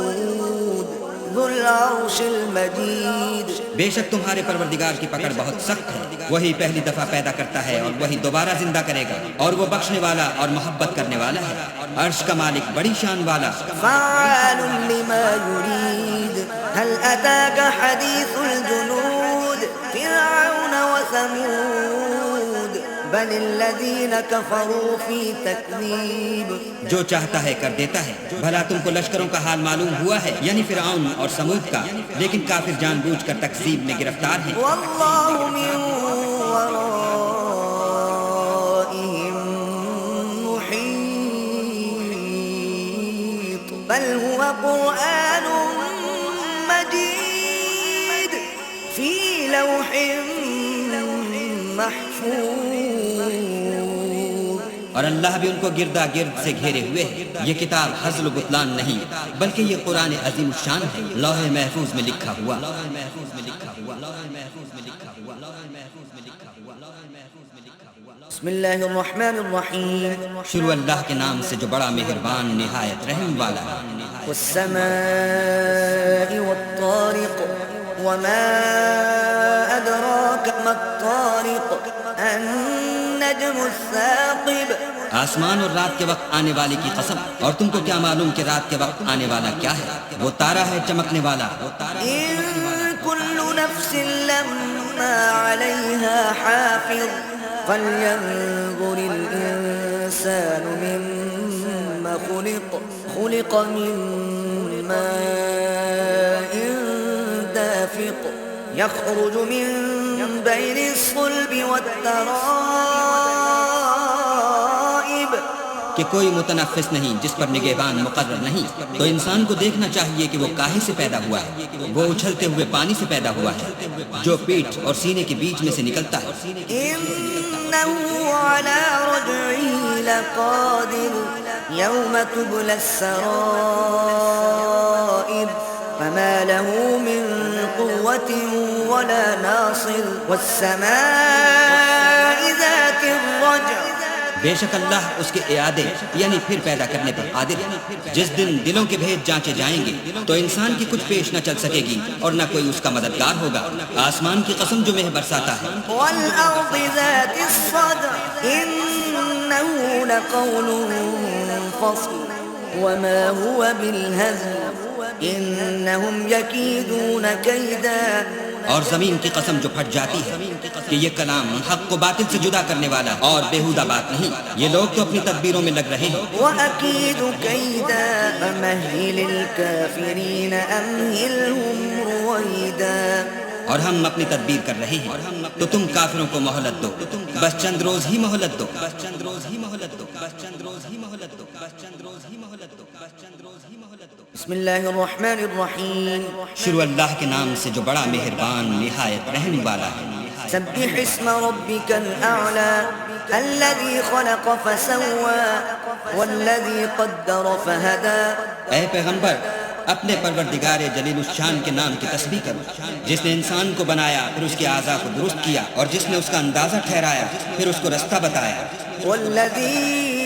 الودود ذو العرش المجيد. بے شک تمہارے پروردگار کی پکڑ بہت سخت ہے. وہی پہلی دفعہ پیدا کرتا ہے اور وہی دوبارہ زندہ کرے گا اور وہ بخشنے والا اور محبت کرنے والا ہے. عرش کا مالک بڑی شان والا. فعال لما يريد هل أتاك حديث الجنود فرعون وثمود بل الذين كفروا في تكذيب. جو چاہتا ہے کر دیتا ہے. بھلا تم کو لشکروں کا حال معلوم ہوا ہے یعنی فرعون اور سمود کا لیکن کافر جان بوجھ کر تکذیب میں گرفتار ہیں. والله من ورائهم محيط بل هو قرآن مجيد في لوح محفوظ. اور اللہ بھی ان کو گردا گرد سے گھیرے ہوئے ہے. یہ کتاب ہزل و بطلان نہیں بلکہ یہ قرآن عظیم الشان ہے لوح محفوظ میں لکھا ہوا. بسم اللہ الرحمن الرحیم. شروع اللہ کے نام سے جو بڑا مہربان نہایت رحم والا ہے. والسماء والطارق وما أدراك ما الطارق النجم الثاقب. آسمان اور رات کے وقت آنے والے کی قسم اور تم کو کیا معلوم کہ رات کے وقت آنے والا کیا ہے. وہ تارا ہے چمکنے والا. إن كل نفس لما عليها حافظ فلينظر الإنسان مما خلق من ماء دافق يخرج من بين الصلب والترائب کہ کوئی متنفس نہیں جس پر نگہبان مقرر نہیں، تو انسان کو دیکھنا چاہیے کہ وہ کاہے سے پیدا ہوا ہے؟ وہ اچھلتے ہوئے پانی سے پیدا ہوا ہے جو پیٹھ اور سینے کے بیچ میں سے نکلتا ہے۔ إنه على رجعه لقادر يوم تبلى السرائر فما له من قوة ولا ناصر والسماء ذات الرجع۔ بے شک اللہ اس کے اعادے یعنی پھر پیدا کرنے پر قادر ہے۔ جس دن دلوں کے بھید جانچے جائیں گے تو انسان کی کچھ پیش نہ چل سکے گی اور نہ کوئی اس کا مددگار ہوگا۔ آسمان کی قسم جو مہ برساتا ہے، والأرض ذات الصدع إنه لقول فصل وما هو بالهزل إنهم يكيدون كيدا۔ اور زمین کی قسم جو پھٹ جاتی ہے کہ یہ کلام حق کو باطل سے جدا کرنے والا اور بیہودہ بات نہیں، یہ لوگ تو اپنی تدبیروں میں لگ رہے ہیں۔ وأكيد كيدا فمهل الكافرين أمهلهم رويدا۔ اور ہم اپنی تدبیر کر رہے ہیں تو تم کافروں کو مہلت دو، بس چند روز ہی مہلت دو، بس چند روز ہی مہلت دو، بس چند روز ہی مہلت دو، بس چند روز ہی مہلت دو، بس چند روز ہی مہلت دو۔ بسم اللہ الرحمن الرحیم۔ شروع اللہ کے نام سے جو بڑا مہربان نہایت رحم والا ہے۔ سبح اسم ربك الأعلى الذي خلق فسوى والذي قدر فهدى۔ اے پیغمبر، اپنے پروردگار جلیل الشان کے نام کی تسبیح کرو، جس نے انسان کو بنایا پھر اس کے اعضاء کو درست کیا اور جس نے اس کا اندازہ ٹھہرایا پھر اس کو رستہ بتایا۔ والذي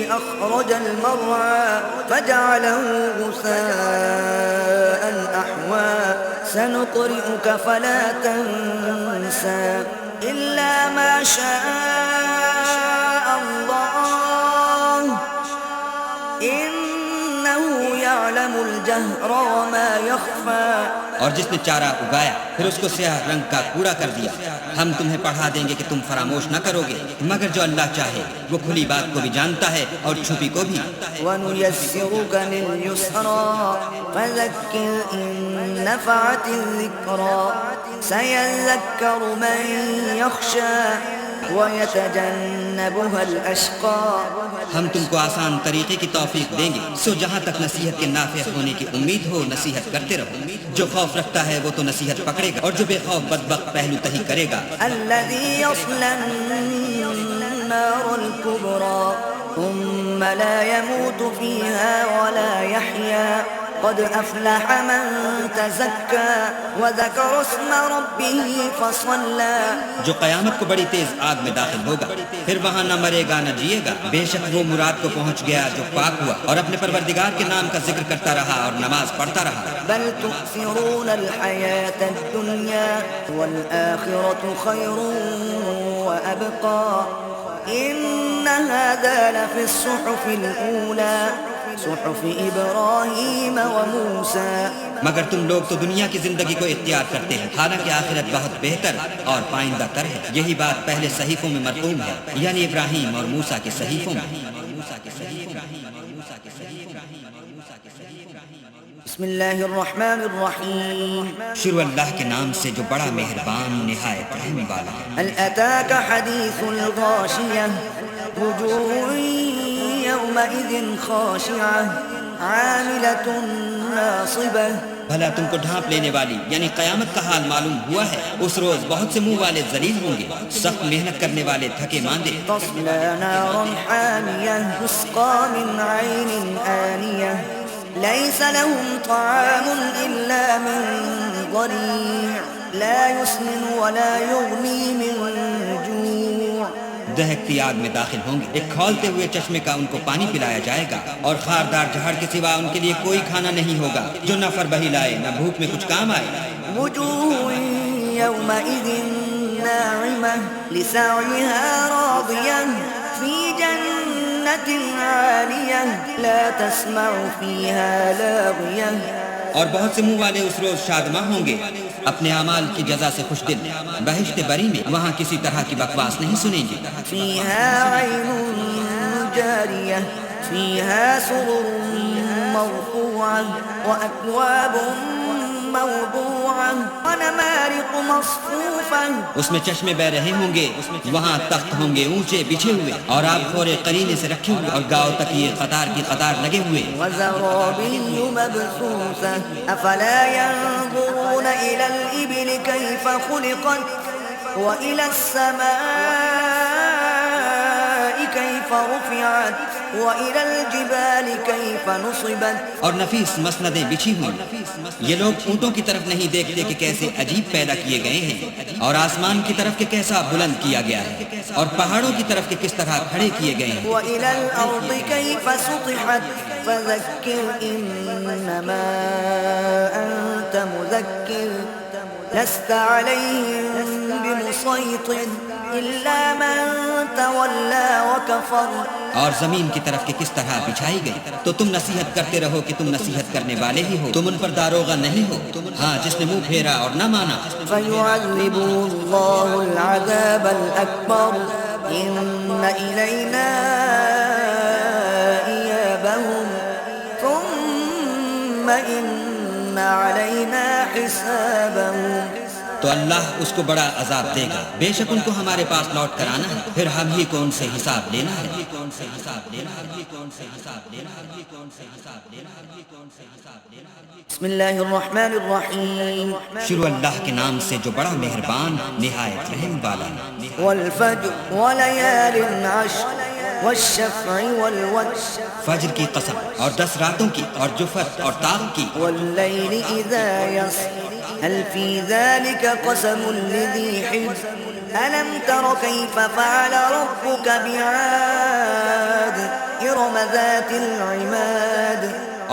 أخرج المرعى فجعله غثاء أحوى سنقرئك فلا تنسى إلا ما شاء الله إنه يعلم الجهر وما يخفى۔ اور جس نے چارہ اگایا پھر اس کو سیاہ رنگ کا کوڑا کر دیا، ہم تمہیں پڑھا دیں گے کہ تم فراموش نہ کرو گے، مگر جو اللہ چاہے وہ کھلی بات کو بھی جانتا ہے اور چھپی کو بھی۔ وَنُيَسِّرُكَ لِلْيُسْرَى فَذَكِّرْ إِن نَّفَعَتِ الذِّكْرَى سَيَذَّكَّرُ مَن يَخْشَىٰ وَيَتَجَنَّبُهَا الْأَشْقَىٰ۔ ہم تم کو آسان طریقے کی توفیق دیں گے، سو جہاں تک نصیحت کے نافع ہونے کی امید ہو نصیحت کرتے رہو۔ جو خوف رکھتا ہے وہ تو نصیحت پکڑے گا اور جو بے خوف بدبخت پہلو تہی کرے گا۔ الذي يصلى النار الكبرى ثم لا يموت فيها ولا يحيا قد أفلح من تزكى وذكر اسم ربه فصلى۔ جو قیامت کو بڑی تیز آگ میں داخل ہوگا پھر وہاں نہ مرے گا نہ جیے گا، بے شک وہ مراد کو پہنچ گیا جو پاک ہوا اور اپنے پروردگار کے نام کا ذکر کرتا رہا اور نماز پڑھتا رہا۔ بل تؤثرون الحياة الدنيا والآخرة خير وأبقى إن هذا لفي الصحف الأولى صحف إبراهيم وموسى۔ مگر تم لوگ تو دنیا کی زندگی کو اختیار کرتے ہیں، حالانکہ آخرت بہت بہتر اور پائندہ تر ہے۔ یہی بات پہلے صحیفوں میں مرقوم ہے، یعنی ابراہیم اور موسیٰ کے صحیفوں میں۔ بسم اللہ الرحمن الرحیم۔ شروع اللہ کے نام سے جو بڑا مہربان نہایت رحم والا ہے۔ هل أتاك حديث الغاشية وجوه يومئذ خاشعة عاملة ناصبة۔ بھلا تم کو ڈھانپ لینے والی یعنی قیامت کا حال معلوم ہوا ہے؟ اس روز بہت سے منہ والے ذلیل ہوں گے، سخت محنت کرنے والے تھکے ماندے۔ تصلى نارا حامية تسقى من عين آنية ليس لهم طعام إلا من ضريع لا يسمن ولا يغني من جوع۔ دہکتی آگ میں داخل ہوں گے، ایک کھولتے ہوئے چشمے کا ان کو پانی پلایا جائے گا اور خاردار جہر کے سوا ان کے لیے کوئی کھانا نہیں ہوگا جو نہ فربہی لائے نہ بھوک میں کچھ کام آئے۔ وجوه يومئذ ناعمة لسعيها راضية في جنة عالية لا تسمع فيها لاغية۔ اور بہت سے منہ والے اس روز شادماں ہوں گے، اپنے اعمال کی جزا سے خوش دل، بہشت بری میں وہاں کسی طرح کی بکواس نہیں سنیں گے۔ فيها عين جارية فيها سرر مرفوعة وأكواب موضوعة ونمارق مصفوفة اس میں چشمے بہ رہے ہوں گے، وہاں تخت ہوں گے اونچے بچھے ہوئے، اور آپ خورے قرینے سے رکھے ہوئے، اور گاؤ تک یہ قطار کی قطار لگے ہوئے، وزرابي مبثوثة أفلا ينظرون إلى الإبل كيف خلقت وإلى السماء كيف رفعت وإلى الجبال كيف نصبت. اور نفیس مسندیں بچھی ہوئی. یہ لوگ اونٹوں کی طرف نہیں دیکھتے کہ کیسے عجیب پیدا کیے گئے ہیں، اور آسمان کی طرف کہ کیسا بلند کیا گیا ہے، اور پہاڑوں کی طرف کہ کس طرح کھڑے کیے گئے ہیں. وإلى الأرض كيف سطحت فذكر إنما أنت مذكر لست عليهم بمسيطر إلا من تولى وكفر. اور زمین کی طرف کہ کس طرح بچھائی گئی، تو تم نصیحت کرتے رہو کہ تم نصیحت کرنے والے ہی ہو، تم ان پر داروغہ نہیں ہو. ہاں، جس نے منہ پھیرا اور نہ مانا. فيعذبه الله العذاب الأكبر إن إلينا إيابهم ثم إن علينا حسابهم. تو اللہ اس کو بڑا عذاب دے گا، بے شک ان کو ہمارے پاس لوٹ کر آنا ہے، پھر ہم ہی کو ان سے حساب لینا ہے. بسم الله الرحمن الرحيم. شروع اللہ کے نام سے جو بڑا مہربان نہایت رحم والا ہے. والفجر وليال عشر والشفع والوتر فجر کی قسم، اور 10 راتوں کی، اور جفت اور طاق کی. والليل إذا يسر هل في ذلك قسم لذي حجر ألم تر كيف فعل ربك بعاد إرم ذات العماد.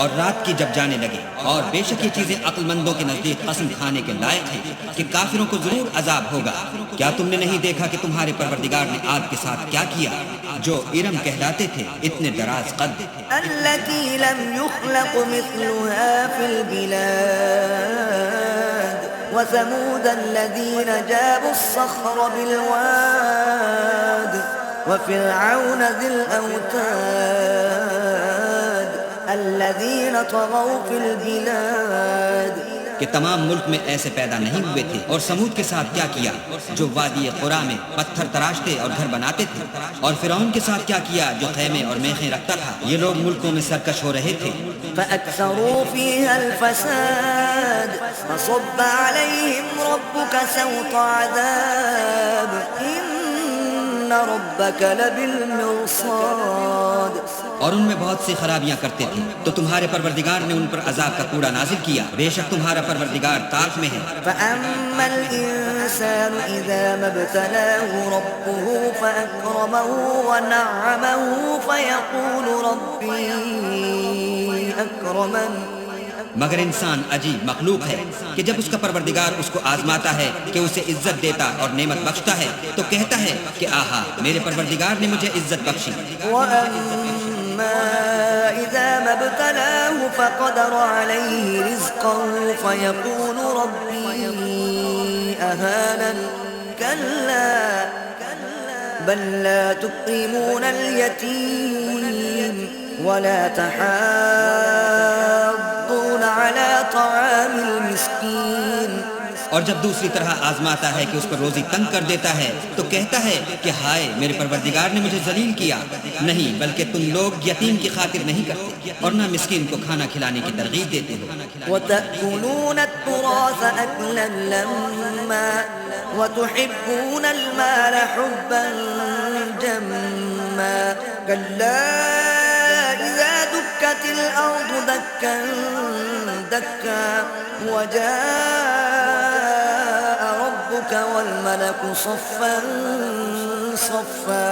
اور رات کی جب جانے لگے، اور بے شک یہ چیزیں عقل مندوں کے نزدیک قسم کھانے کے لائق ہیں کہ کافروں کو ضرور عذاب ہوگا. کیا تم نے نہیں دیکھا کہ تمہارے پروردگار نے عاد کے ساتھ کیا کیا، جو ارم کہلاتے تھے، اتنے دراز قد، التي لم يخلق مثلها في البلاد وثمود الذين جابوا الصخر بالواد وفرعون ذي الأوتاد الذين طغوا في البلاد. کہ تمام ملک میں ایسے پیدا نہیں ہوئے تھے. اور سمود کے ساتھ کیا کیا، جو وادی قرا میں پتھر تراشتے اور گھر بناتے تھے. اور فرعون کے ساتھ کیا کیا، جو خیمے اور میخیں رکھتا تھا. یہ لوگ ملکوں میں سرکش ہو رہے تھے. فأكثروا فيها الفساد فصب عليهم ربك سوط عذاب إن ربك لبالمرصاد. اور ان میں بہت سی خرابیاں کرتے تھے، تو تمہارے پروردگار نے ان پر عذاب کا کوڑا نازل کیا. بے شک تمہارا پروردگار طاق میں ہے. فأما الإنسان إذا ما ابتلاه ربه فأكرمه ونعمه فيقول ربي أكرمن. مگر انسان عجیب مخلوق ہے کہ جب اس کا پروردگار اس کو آزماتا ہے کہ اسے عزت دیتا اور نعمت بخشتا ہے، تو کہتا ہے کہ آہا، میرے پروردگار نے مجھے عزت بخشی. وأما إذا ما ابتلاه فقدر عليه رزقه فيقول ربي أهانن. كلا بل لا تكرمون اليتيم ولا تحاضون على طعام المسكين. اور جب دوسری طرح آزماتا ہے کہ اس پر روزی تنگ کر دیتا ہے، تو کہتا ہے کہ ہائے، میرے پروردگار نے مجھے ذلیل کیا. نہیں، بلکہ تم لوگ یتیم کی خاطر نہیں کرتے، اور نہ مسکین کو کھانا کھلانے کی ترغیب دیتے ہو. وتأكلون التراث أكلا لما وتحبون المال حبا جما. كلا إذا دكت الأرض دكا دكا وجاء ربك والملك صفا صفا.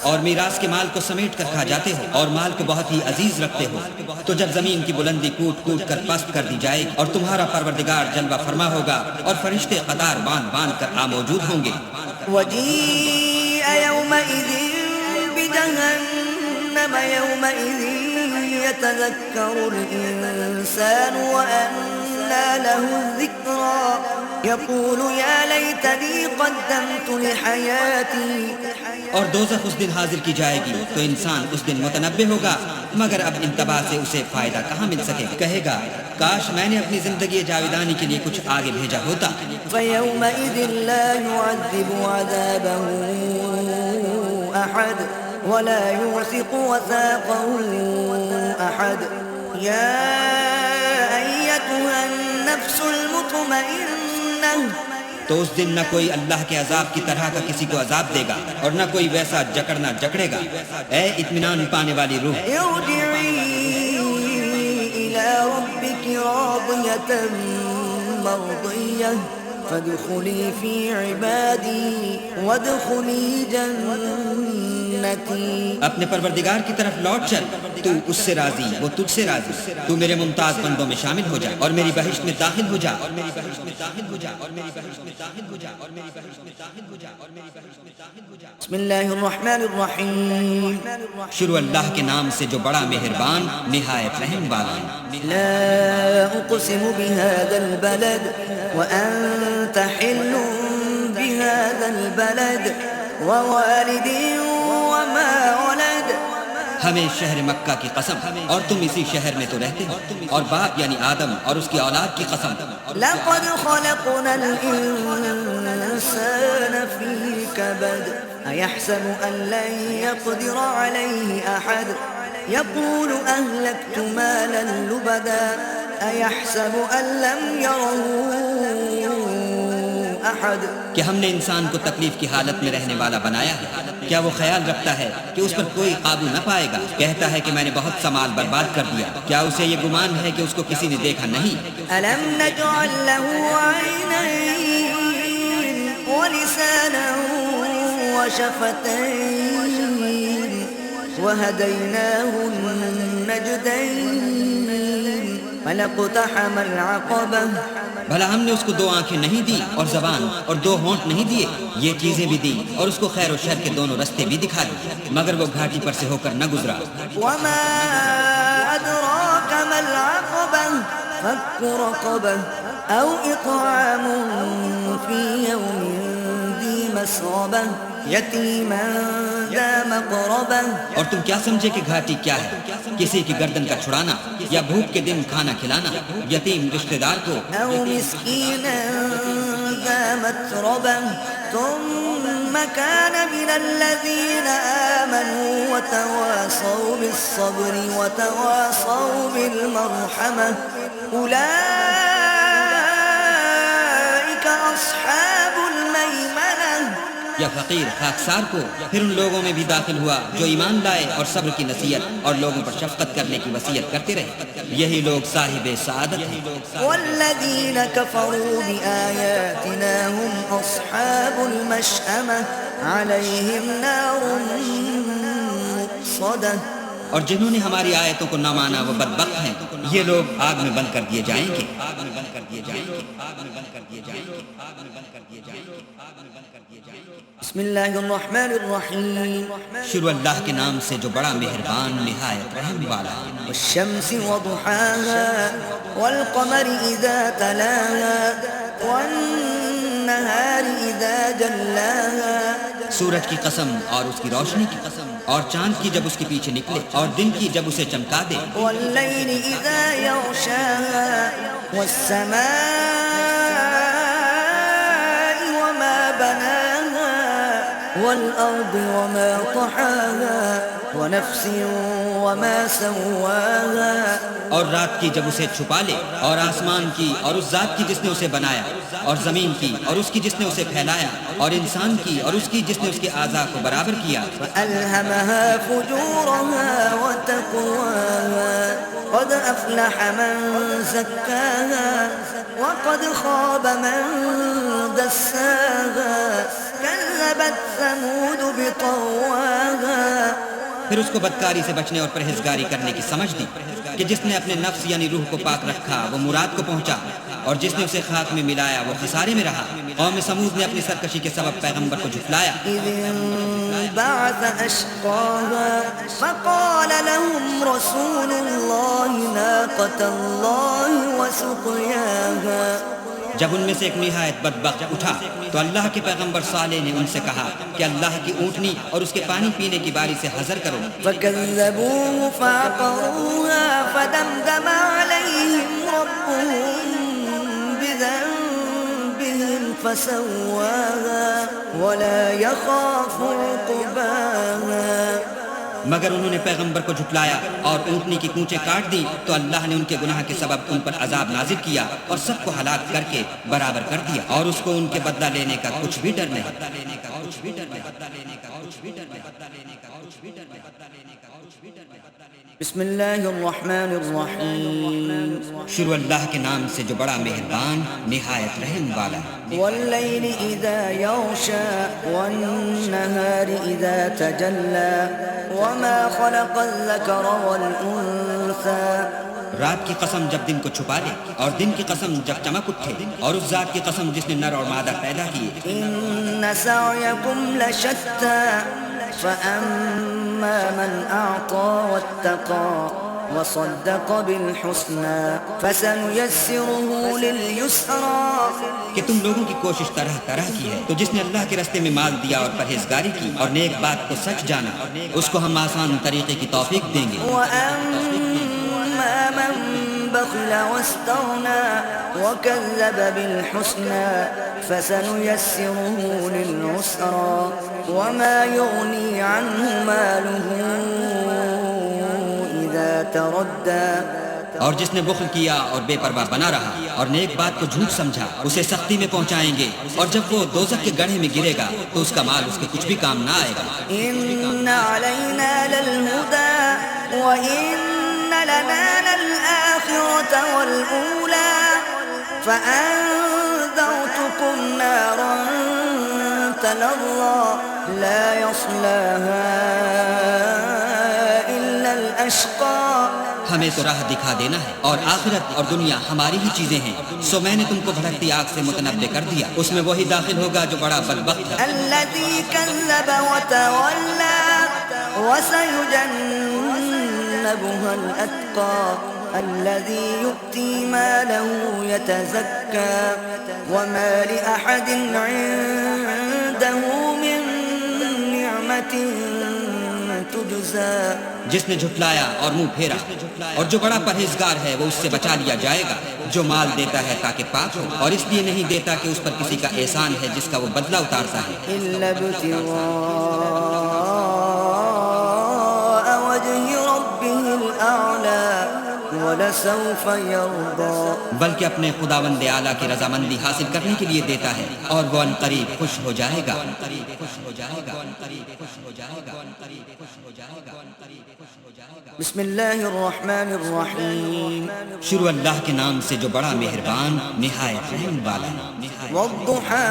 اور میراث کے مال کو سمیٹ کر کھا جاتے ہو، اور مال کو بہت ہی عزیز رکھتے ہو. تو جب زمین کی بلندی کوٹ کوٹ کر پست کر دی جائے گی، اور تمہارا پروردگار جلوہ فرما ہوگا، اور فرشتے قطار باندھ باندھ کر موجود ہوں گے. وجيء يومئذ بجهنم يومئذ يتذكر الإنسان وأنى له الذكرى يقول يا ليتني قدمت لحياتي. اور دوزخ اس دن حاضر کی جائے گی تو انسان اس دن متنبہ ہوگا، مگر اب انتباہ سے اسے فائدہ کہاں مل سکے؟ کہے گا کاش میں نے اپنی زندگی جاویدانی کے لیے کچھ آگے بھیجا ہوتا۔ فيومئذ لا يعذب عذابه أحد ولا يوثق وثاقه أحد يا أيتها النفس المطمئنة۔ تو اس دن نہ کوئی اللہ کے عذاب کی طرح کا کسی کو عذاب دے گا اور نہ کوئی ویسا جکڑنا جکڑے گا۔ اے اطمینان پانے والی روح، ارجعي إلى ربك راضية مرضية فادخلي في عبادي وادخلي جنتي۔ اپنے پروردگار کی طرف لوٹ چل، تو اس سے راضی، وہ تجھ سے راضی۔ تو میرے ممتاز بندوں میں شامل ہو جا اور میری بہشت میں داخل ہو جا، اور میری بہشت میں داخل ہو جا، اور میری بہشت میں داخل ہو جا، اور میری بہشت میں داخل ہو جا، اور میری بہشت میں داخل ہو جا۔ بسم الله الرحمن الرحيم۔ شروع اللہ کے نام سے جو بڑا مہربان نہایت رحم والا۔ لا أقسم بهذا البلد وأنت حل بهذا البلد ووالد وما ولد۔ ہمیں شہر مکہ کی قسم، اور تم اسی شہر میں تو رہتے ہو، اور باپ یعنی آدم اور اس کی اولاد کی قسم۔ لقد خلقنا الإنسان في كبد أيحسب أن لن يقدر عليه أحد يقول أهلكت مالا لبدا أيحسب أن لم يره أحد۔ کہ ہم نے انسان کو تکلیف کی حالت میں رہنے والا بنایا ہے، کیا وہ خیال رکھتا ہے کہ اس پر کوئی قابو نہ پائے گا؟ کہتا ہے کہ میں نے بہت سا مال برباد کر دیا، کیا اسے یہ گمان ہے کہ اس کو کسی نے دیکھا نہیں؟ ألم نجعل له عينين ولسانا وشفتين وهديناه النجدين فلاقتحم العقبة۔ بھلا ہم نے اس کو دو آنکھیں نہیں دی اور زبان اور دو ہونٹ نہیں دیے؟ یہ چیزیں بھی دی اور اس کو خیر و شر کے دونوں رستے بھی دکھا دیے، مگر وہ گھاٹی پر سے ہو کر نہ گزرا۔ وما أدراك ما العقبة فك رقبة أو إطعام في يوم ذي مسغبة يتيما ذا مقربة۔ اور تم کیا سمجھے کہ گھاٹی کیا ہے؟ کسی کی گردن کا چھڑانا یا بھوک کے دن کھانا کھلانا یتیم رشتہ دار کو، أو مسكينا ذا متربة ثم كان من الذين آمنوا وتواصوا بالصبر وتواصوا بالمرحمة أولئك أصحاب الميمنة۔ یا فقیر خاکسار کو پھر ان لوگوں میں بھی داخل ہوا جو ایمان لائے اور صبر کی نصیحت اور لوگوں پر شفقت کرنے کی وصیت کرتے رہے، یہی لوگ صاحب سعادت ہیں۔ والذين كفروا بآياتنا هم أصحاب المشأمة عليهم نار مؤصدة۔ اور جنہوں نے ہماری آیتوں کو نہ مانا وہ بدبخت ہیں، یہ لوگ آگ میں بند کر دیے جائیں گے، آگ میں بند کر دیے جائیں گے، آگ میں بند کر دیے جائیں گے، آگ میں بند کر دیے جائیں گے، آگ میں بند کر دیے جائیں گے۔ بسم الله الرحمن الرحيم۔ شروع اللہ کے نام سے جو بڑا مہربان نہایت رحم والا۔ والشمس وضحاها والقمر إذا تلاها والنهار إذا جلاها۔ سورج کی قسم اور اس کی روشنی کی قسم، اور چاند کی جب اس کے پیچھے نکلے، اور دن کی جب اسے چمکا دے۔ والليل إذا يغشاها والسماء وما بناها والأرض وما طحاها ونفس وما سواها۔ اور رات کی جب اسے چھپا لے، اور آسمان کی اور اس ذات کی جس نے اسے بنایا، اور زمین کی اور اس کی جس نے اسے پھیلایا، اور انسان کی اور اس کی جس نے اس کے اعضاء کو برابر کیا۔ فألهمها فجورها وتقواها قد أفلح من زكاها وقد خاب من دساها كذبت ثمود بطواها۔ پھر اس کو بدکاری سے بچنے اور پرہیزگاری کرنے کی سمجھ دی کہ جس نے اپنے نفس یعنی روح کو پاک رکھا وہ مراد کو پہنچا، اور جس نے اسے خاک میں ملایا وہ خسارے میں رہا۔ قوم سمود نے اپنی سرکشی کے سبب پیغمبر کو جھٹلایا۔ إذ انبعث أشقاها فقال لهم رسول الله ناقة الله وسقياها جب ان میں سے ایک نہایت بدبخت اٹھا تو اللہ کے پیغمبر صالح نے ان سے کہا کہ اللہ کی اونٹنی اور اس کے پانی پینے کی باری سے حذر کرو۔ فكذبوه فعقروها فدمدم عليهم ربهم بذنبهم فسواها ولا يخاف عقباها۔ مگر انہوں نے پیغمبر کو جھٹلایا اور اونٹنی کی کونچیں کاٹ دی تو اللہ نے ان کے گناہ کے سبب ان پر عذاب نازل کیا اور سب کو ہلاک کر کے برابر کر دیا، اور اس کو ان کے بدلہ لینے کا کچھ بھی ڈر نہیں۔ بسم اللہ الرحمن الرحیم۔ شروع اللہ کے نام سے جو بڑا مہربان نہایت رحم والا ہے۔ واللیل اذا یغشی والنہار اذا تجلی وما خلق الذکر والانثی۔ رات کی قسم جب دن کو چھپا لے اور دن کی قسم جب چمک اٹھے، اور اس ذات کی قسم جس نے نر اور مادہ پیدا کیے۔ ان سعیکم لشتی فاما من اعطى واتقى وصدق بالحسنى فسنيسره لليسرى۔ کہ تم لوگوں کی کوشش طرح طرح کی ہے، تو جس نے اللہ کے راستے میں مال دیا اور پرہیزگاری کی اور نیک بات کو سچ جانا، اس کو ہم آسان طریقے کی توفیق دیں گے۔ وَأَمَّا مَن بَخِلَ وَاسْتَغْنَىٰ وَكَذَّبَ بِالْحُسْنَىٰ فَسَنُيَسِّرُهُ لِلْعُسْرَىٰ وَمَا يُغْنِي عَنْهُ مَالُهُ إِذَا تَرَدَّىٰ۔ اور جس نے بخل کیا اور بے پرواہ بنا رہا اور نیک بات کو جھوٹ سمجھا، اسے سختی میں پہنچائیں گے، اور جب وہ دوزخ کے گڑھے میں گرے گا تو اس کا مال اس کے کچھ بھی کام نہ آئے گا۔ إِنَّ عَلَيْنَا لَلْهُدَىٰ وَإِنَّ لَنَا لَلْآخِرَةَ وَالْأُولَىٰ فَأَنذَرْتُكُمْ نَارًا تَلَظَّىٰ لَا يَصْلَاهَا إِلَّا الْأَشْقَىٰ۔ ہمیں تو راہ دکھا دینا ہے، اور آخرت اور دنیا ہماری ہی چیزیں ہیں، سو میں نے تم کو بھڑکتی آگ سے متنبع کر دیا، اس میں وہی داخل ہوگا جو بڑا بدبخت ہے۔ الذي كذب وتولى وسيجنبها الأتقى الذي يؤتي ماله يتزكى وما لأحد عنده من نعمة تجزى۔ جس نے جھٹلایا اور منہ پھیرا، اور جو بڑا پرہیزگار ہے وہ اس سے بچا لیا جائے گا۔ جو مال دیتا ہے تاکہ پاک ہو، اور اس لیے نہیں دیتا کہ اس پر کسی کا احسان ہے جس کا وہ بدلہ اتارتا ہے۔ إلا ابتغاء وجه ربه الأعلى وَلَسَوْفَ يَرْضَىٰ۔ بلکہ اپنے خداوند اعلیٰ کی رضامندی حاصل کرنے کے لیے دیتا ہے، اور وہ ان قریب خوش ہو جائے گا۔ بسم اللہ الرحمن الرحیم۔ شروع اللہ کے نام سے جو بڑا مہربان نہایت رحم والا ہے۔ وَالضُّحَىٰ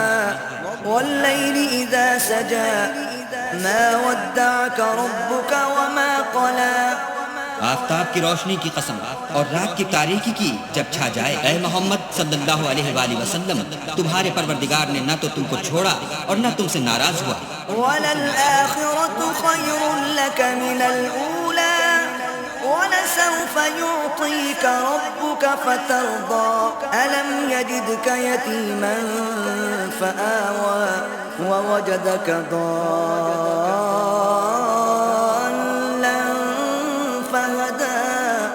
وَاللَّيْلِ إِذَا سَجَىٰ مَا وَدَّعَكَ رَبُّكَ وَمَا قَلَىٰ۔ آفتاب کی روشنی کی قسم اور رات کی تاریکی کی جب چھا جائے، اے محمد صلی اللہ علیہ وآلہ وسلم، تمہارے پروردگار نے نہ تو تم کو چھوڑا اور نہ تم سے ناراض ہوا۔ وَلَلْآخِرَةُ خَيْرٌ لَكَ مِنَ الْأُولَىٰ وَلَسَوْفَ يُعْطِيكَ رَبُّكَ فَتَرْضَىٰ۔ أَلَمْ يَجِدْكَ يَتِيمًا فَآوَىٰ وَوَجَدَكَ ضَالًّا فَهَدَىٰ۔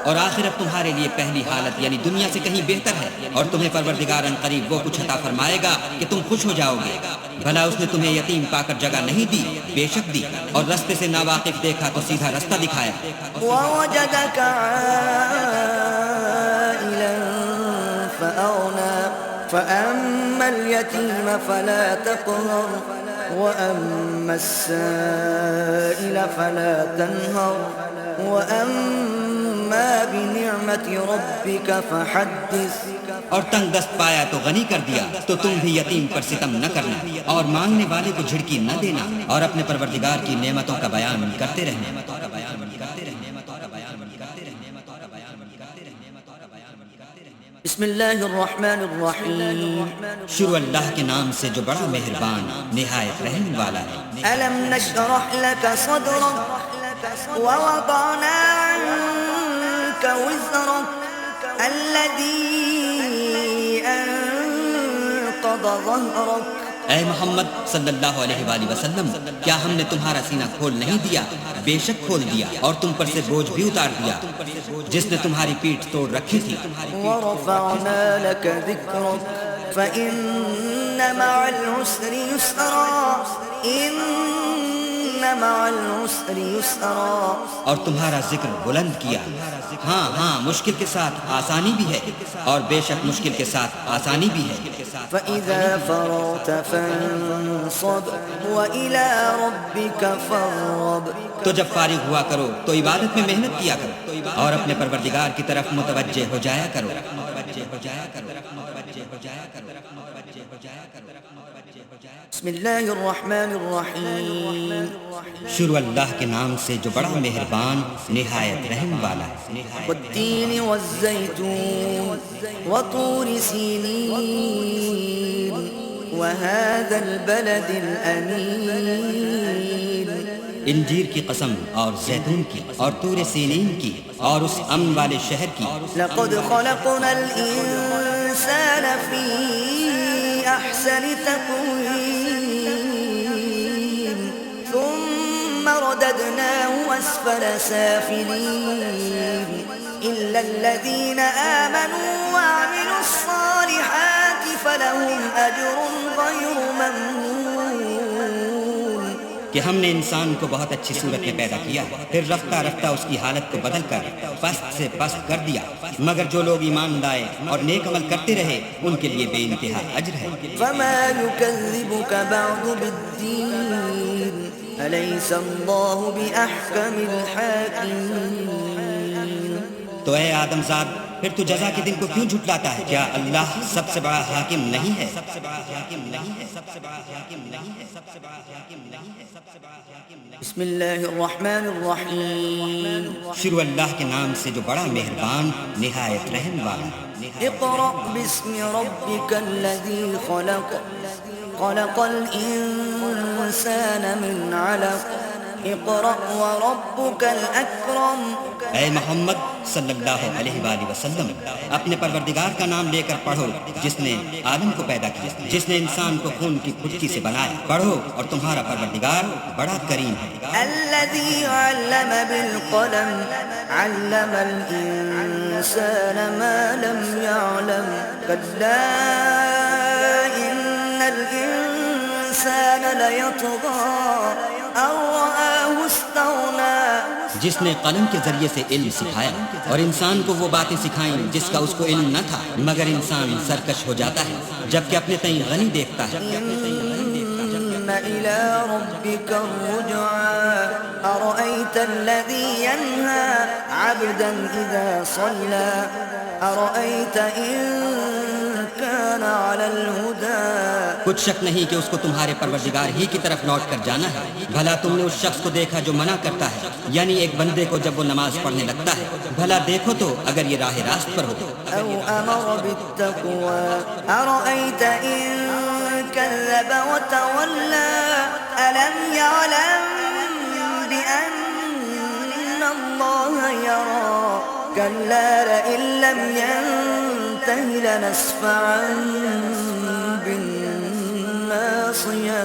اور آخرت تمہارے لیے پہلی حالت یعنی دنیا سے کہیں بہتر ہے، اور تمہیں پروردگار ان قریب وہ کچھ عطا فرمائے گا کہ تم خوش ہو جاؤ گے۔ بھلا اس نے تمہیں یتیم پا کر جگہ نہیں دی؟ بے شک دی، اور رستے سے ناواقف دیکھا تو سیدھا رستہ دکھایا۔ وَوَجَدَكَ عَائِلًا فَأَغْنَىٰ فَأَمَّا الْيَتِيمَ فَلَا تَقْهَرْ وَأَمَّا السَّائِلَ فَلَا تَنْهَرْ وَأَمَّا بِنِعْمَةِ رَبِّكَ فَحَدِّثْ۔ اور تنگ دست پایا تو غنی کر دیا، تو تم بھی یتیم پر ستم نہ کرنا، اور مانگنے والے کو جھڑکی نہ دینا، اور اپنے پروردگار کی نعمتوں کا بیان کرتے رہنا۔ بسم اللہ الرحمن الرحیم۔ شروع اللہ کے نام سے جو بڑا مہربان نہایت رحم والا ہے۔ ألم نشرح لك صدرك ووضعنا عنك وزرك الذي ويبيض ظهرك اے محمد صلی اللہ علیہ وآلہ وسلم، کیا ہم نے تمہارا سینہ کھول نہیں دیا؟ بے شک کھول دیا، اور تم پر سے بوجھ بھی اتار دیا جس نے تمہاری پیٹھ توڑ رکھی تھی۔ ورفعنا لك ذكرك فإن مع العسر يسرا إن مع العسر يسرا، اور تمہارا ذکر بلند کیا، ہاں ہاں مشکل کے ساتھ آسانی بھی ہے، اور بے شک مشکل کے ساتھ آسانی بھی ہے۔ فإذا فرغت فانصب وإلى ربك فارغب، تو جب فارغ ہوا کرو تو عبادت میں محنت کیا کرو، اور اپنے پروردگار کی طرف متوجہ ہو جایا کرو۔ بسم اللہ الرحمن الرحیم، شروع اللہ کے نام سے جو بڑا مہربان نہایت رحم والا ہے۔ والتین والزیتون وطور سینین وهذا البلد الأمین، انجیر کی قسم اور زیتون کی اور طور سینین کی اور اس امن والے شہر کی۔ لقد خلقنا الإنسان في أحسن تقويم ثم رددناه أسفل سافلين إلا الذين آمنوا وعملوا الصالحات فلهم أجر غير ممنون، کہ ہم نے انسان کو بہت اچھی صورت میں پیدا کیا، پھر رفتہ رفتہ اس کی حالت کو بدل کر پست سے پست کر دیا، مگر جو لوگ ایمان لائے اور نیک عمل کرتے رہے ان کے لیے بے انتہا اجر ہے۔ فما يكذبك بعد بالدين أليس الله بأحكم الحاكمين، تو اے آدم زاد، پھر تو جزا کے دن کو کیوں جھٹلاتا ہے؟ کیا اللہ سب سے بڑا حاکم نہیں ہے؟ بسم اللہ الرحمن الرحیم، شروع اللہ کے نام سے جو بڑا مہربان نہایت رحم والا ہے۔ اقرأ باسم ربك الذي خلق خلق الإنسان من علق اقرأ وربك الأكرم، اے محمد صلی اللہ علیہ وآلہ وسلم، اپنے پروردگار کا نام لے کر پڑھو جس نے آدم کو پیدا کیا، جس نے انسان کو خون کی پھٹکی سے بنایا۔ پڑھو اور تمہارا پروردگار بڑا کریم ہے۔ الذي علم بالقلم علم الإنسان ما لم يعلم كلا إن الإنسان ليطغى أن رآه استغنى، جس نے قلم کے ذریعے سے علم سکھایا اور انسان کو وہ باتیں سکھائیں جس کا اس کو علم نہ تھا، مگر انسان سرکش ہو جاتا ہے جبکہ اپنے تئیں غنی دیکھتا ہے۔ إن إلى ربك الرجعى أرأيت الذي ينهى عبدا إذا صلى أرأيت إن كان على الهدى، کچھ شک نہیں کہ اس کو تمہارے پروردگار ہی کی طرف لوٹ کر جانا ہے۔ بھلا تم نے اس شخص کو دیکھا جو منع کرتا ہے، یعنی ایک بندے کو جب وہ نماز پڑھنے لگتا ہے، بھلا دیکھو تو اگر یہ راہ راست پر ہو۔ أو أمر بالتقوى أرأيت إن كذب وتولى ألم يعلم بأن الله يرى كلا لئن لم ينته لنسفعا بالناصية،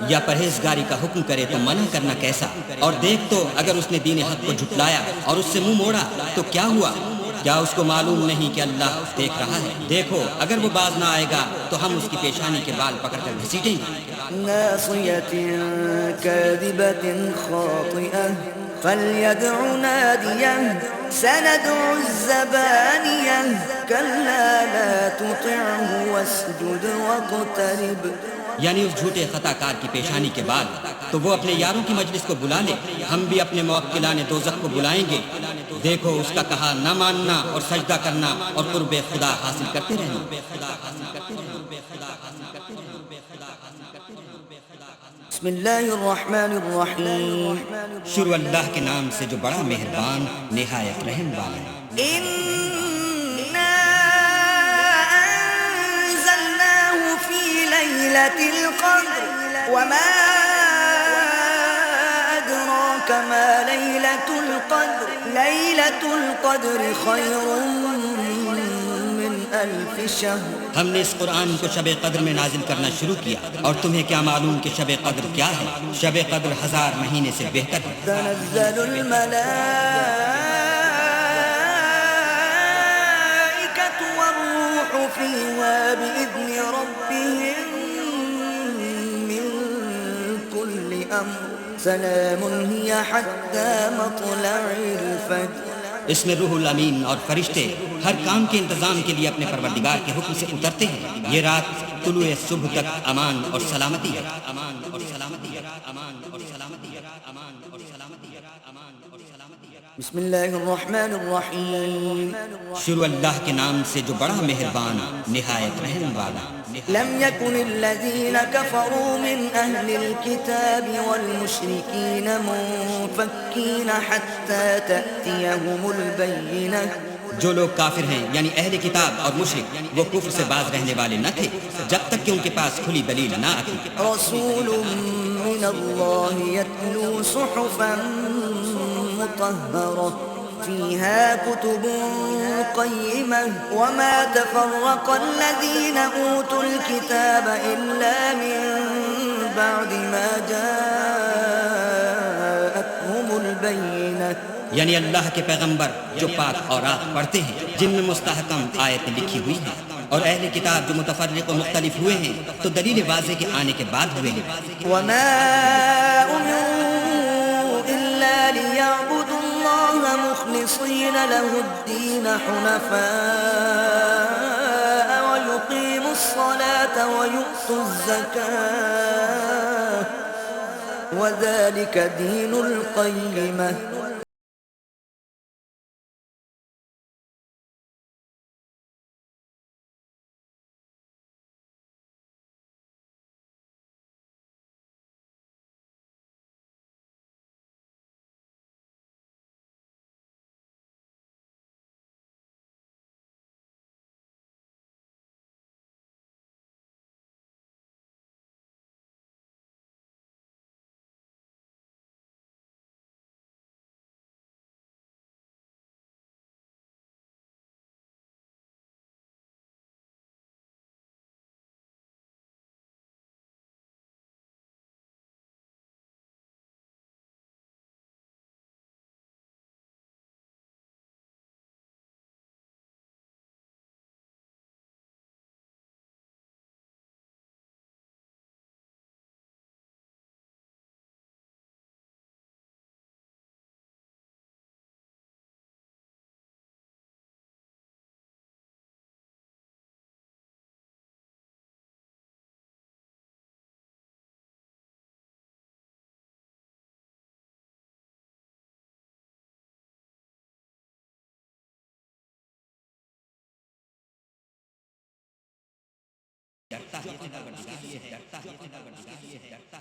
یا پرہیزگاری کا حکم کرے تو منع کرنا کیسا؟ اور دیکھ تو اگر اس نے دین حق کو جھٹلایا اور اس سے منہ موڑا تو کیا ہوا؟ کیا اس کو معلوم نہیں کہ اللہ دیکھ رہا ہے؟ دیکھو اگر وہ باز نہ آئے گا تو ہم اس کی پیشانی کے بال پکڑ کر گھسیٹیں گے۔ ناصية كاذبة خاطئة فليدع ناديه سندع الزبانية كلا لا تطعه واسجد واقترب، یعنی اس جھوٹے خطا کار کی پیشانی کے بعد تو وہ اپنے یاروں کی مجلس کو بلا لے، ہم بھی اپنے موکلان دوزخ کو بلائیں گے۔ دیکھو اس کا کہا نہ ماننا اور سجدہ کرنا اور قرب خدا حاصل کرتے رہنا۔ بسم اللہ الرحمن الرحیم، شروع اللہ کے نام سے جو بڑا مہربان نہایت رحم والا ہے۔ إنا أنزلناه في ليلة القدر وما أدراك ما ليلة القدر خير من ألف شهر ہم نے اس قرآن کو شب قدر میں نازل کرنا شروع کیا، اور تمہیں کیا معلوم کہ شب قدر کیا ہے؟ شب قدر 1000 مہینے سے بہتر ہے۔ تنزل الملائكة والروح فيها بإذن ربهم من كل أمر سلام هي حتى مطلع الفجر۔ اس میں روح الامین اور فرشتے ہر کام کے انتظام کے لیے اپنے پروردگار کے حکم سے اترتے ہیں۔ یہ رات طلوع صبح تک امان اور سلامتی ہے، امان اور سلامتی ہے، امان اور سلامتی ہے، امان اور سلامتی ہے، امان اور سلامتی ہے۔ بسم اللہ الرحمن الرحیم۔ شروع اللہ کے نام سے جو بڑا مہربان نہایت رحم والا۔ لم يكن الذين كفروا من أهل الكتاب والمشركين منفكين حتى تأتيهم البينة۔ جو لوگ کافر ہیں یعنی اہل کتاب اور مشرک، وہ کفر سے باز رہنے والے نہ تھے جب تک کہ ان کے پاس کھلی دلیل نہ آتی۔ رسول من الله يتلو صحفا مطهرة فيها كتب قيمة وما تفرق الذين أوتوا الكتاب إلا من بعد ما جاءتهم البينة۔ یعنی اللہ کے پیغمبر جو پاک اوراق پڑھتے ہیں جن میں مستحکم آیتیں لکھی ہوئی ہیں، اور اہل کتاب جو متفرق و مختلف ہوئے ہیں تو دلیل واضح کے آنے کے بعد ہوئے ہیں۔ وما أمروا إلا ليعبدوا الله مخلصين له الدين حنفاء ويقيموا الصلاة ويؤتوا الزكاة وذلك دين القيمة۔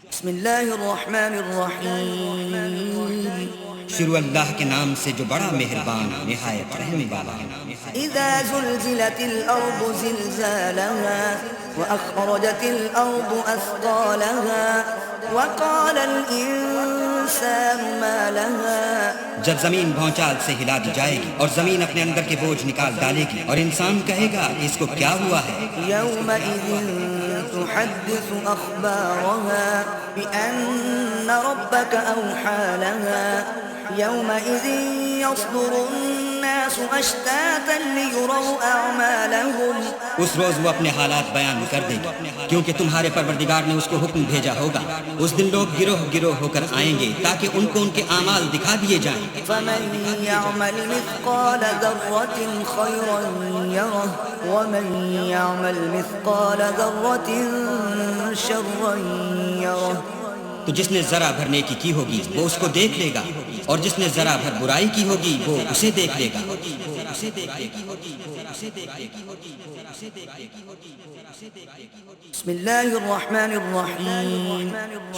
بسم اللہ الرحمن الرحیم۔ شروع اللہ کے نام سے جو بڑا مہربان نہایت رحم والا ہے۔ اذا زلزلت الارض زلزالها واخرجت الارض اثقالها وقال الانسان ما لها۔ جب زمین بھونچال سے ہلا دی جائے گی اور زمین اپنے اندر کے بوجھ نکال ڈالے گی، اور انسان کہے گا کہ اس کو کیا ہوا ہے۔ يومئذ تحدث أخبارها بأن ربك أوحى لها يومئذ يصدر الناس أشتاتا ليروا أعمالهم۔ اس روز وہ اپنے حالات بیان کر دے گی، کیونکہ تمہارے پروردگار نے اس کو حکم بھیجا ہوگا۔ اس دن لوگ گروہ گروہ ہو کر آئیں گے تاکہ ان کو ان کے اعمال دکھا دیے جائیں۔ فمن يعمل مثقال ذرة خيرا يره ومن يعمل مثقال ذرة شرا يره۔ تو جس نے ذرا بھر نیکی کی ہوگی وہ اس کو دیکھ لے گا، اور جس نے ذرا بھر برائی کی ہوگی وہ اسے دیکھ لے گا۔ بسم اللہ الرحمن الرحیم۔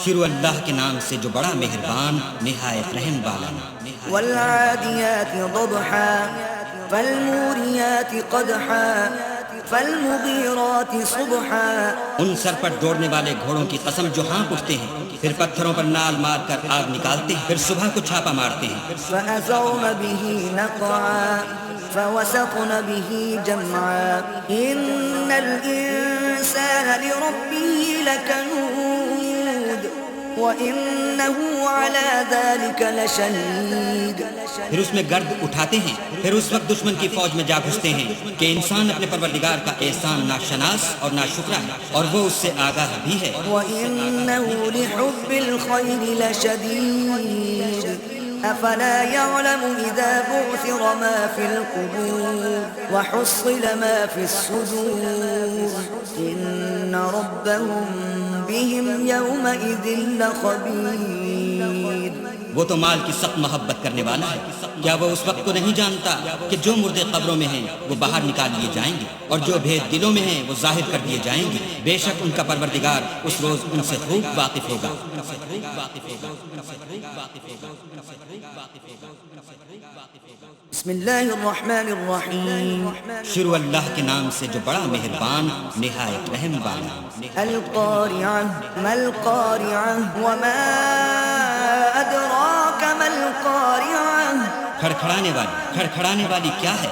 شروع اللہ کے نام سے جو بڑا مہربان نہایت رحم والا۔ والعادیات ضبحا فالموریات قدحا فالمغيرات صبحا ان سر پر دوڑنے والے گھوڑوں کی قسم جو ہانپ اٹھتے ہیں، پھر پتھروں پر نال مار کر آگ نکالتے ہیں، پھر صبح کو چھاپا مارتے ہیں، فأثرن به نقعا فوسطن به جمعا إن الإنسان لربه لكنود وإنه على ذلك لشهيد پھر اس میں گرد اٹھاتے ہیں، پھر اس وقت دشمن کی فوج میں جا گھستے ہیں کہ انسان اپنے پروردگار کا احسان ناشناس اور ناشکرا ہے، اور وہ اس سے آگاہ بھی ہے، وإنه لحب الخير لشديد أفلا يعلم إذا بعثر ما في القبور وحصل ما في الصدور إن ربهم بهم يومئذ لخبير وہ تو مال کی سخت محبت کرنے والا ہے، کیا وہ اس وقت کو نہیں جانتا کہ جو مردے قبروں میں ہیں وہ باہر نکال لیے جائیں گے، اور جو بھید دلوں میں ہیں وہ ظاہر کر دیے جائیں گے، بے شک ان کا پروردگار اس روز ان سے خوب واقف ہوگا۔ بسم اللہ الرحمن الرحیم شروع اللہ کے نام سے جو بڑا مہربان نہایت رحم والا۔ القارعة ما القارعة وما أدراك ما القارعة کھڑکھڑانے والی، کھڑکھڑانے والی کیا ہے،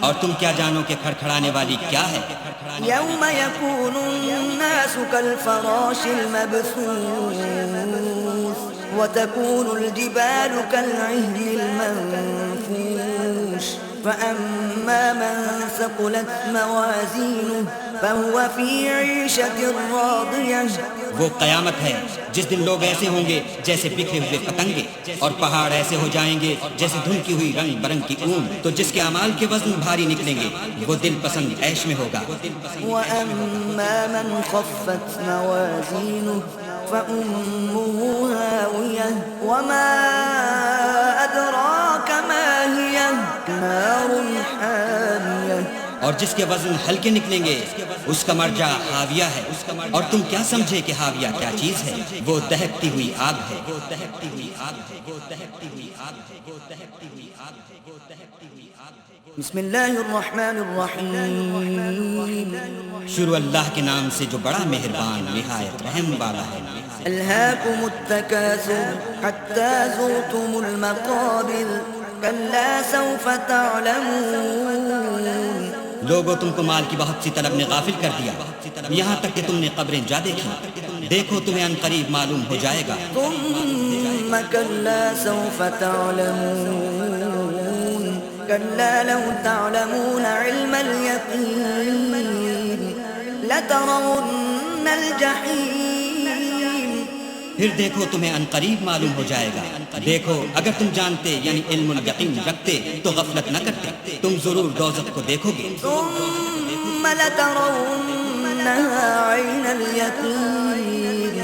اور تم کیا جانو کہ کھڑکھڑانے والی کیا ہے؟ يوم يكون الناس كالفراش المبثوث وتكون الجبال كالعهن المنفوش فأما من ثقلت موازينه فهو في عيشة راضية وہ قیامت ہے جس دن لوگ ایسے ہوں گے جیسے بکھرے ہوئے پتنگے، اور پہاڑ ایسے ہو جائیں گے جیسے دھنکی ہوئی رنگ برنگ کی اون، تو جس کے اعمال کے وزن بھاری نکلیں گے وہ دل پسند عیش میں ہوگا۔ وأما من خفت موازينه فأمه هاوية وما أدراك ما هي نار حامية اور جس کے وزن ہلکے نکلیں گے اس کا مرجع حاویہ ہے، اور تم کیا سمجھے کہ حاویہ کیا چیز ہے؟ وہ دہکتی ہوئی آگ ہے۔ بسم اللہ الرحمن الرحیم شروع اللہ کے نام سے جو بڑا مہربان نہایت رحم والا ہے۔ الہاکم التکاثر حتی زرتم المقابر کلا سوف تعلمون لوگوں تم کو مال کی بہت سی طلب نے غافل کر دیا، یہاں تک کہ تم نے قبریں جا دیکھی، دیکھو تمہیں ان قریب معلوم ہو جائے گا۔ ثم کلا سوف تعلمون کلا لو تعلمون علم الیقین لترون الجحیم پھر دیکھو تمہیں ان قریب معلوم ہو جائے گا، دیکھو اگر تم جانتے یعنی علم الیقین رکھتے تو غفلت نہ کرتے، تم ضرور دوزخ کو دیکھو گے۔ ثم لترونها عین الیقین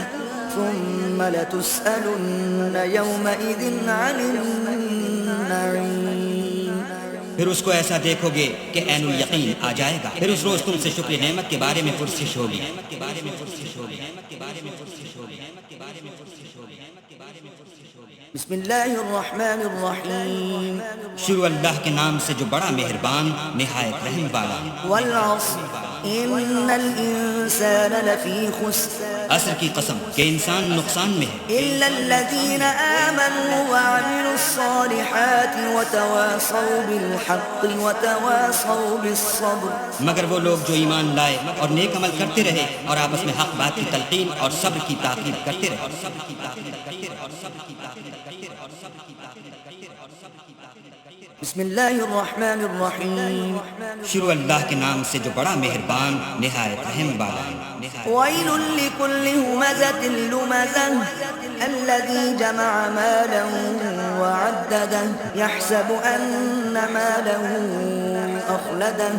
ثم لتسألن یومئذ عن النعیم پھر اس کو ایسا دیکھو گے کہ عین الیقین آ جائے گا، پھر اس روز تم سے شکر نعمت کے بارے میں پرسش ہوگی۔ بسم اللہ الرحمن الرحیم شروع اللہ کے نام سے جو بڑا مہربان نہایت رحم والا۔ والعصر ان الانسان لفی خسر عصر کی قسم کہ انسان نقصان میں ہے، الا الذین آمنوا وعملوا الصالحات وتواصوا بالحق وتواصوا بالصبر مگر وہ لوگ جو ایمان لائے اور نیک عمل کرتے رہے اور آپس میں حق بات کی تلقین اور صبر کی تاکید کرتے رہے۔ بسم اللہ الرحمن الرحیم شروع اللہ کے نام سے جو بڑا مہربان نہایت رحم والا ہے۔ ویل لکل ہمزۃ لمزہ الذی جمع مالا وعددہ یحسب ان مالہ اخلدہ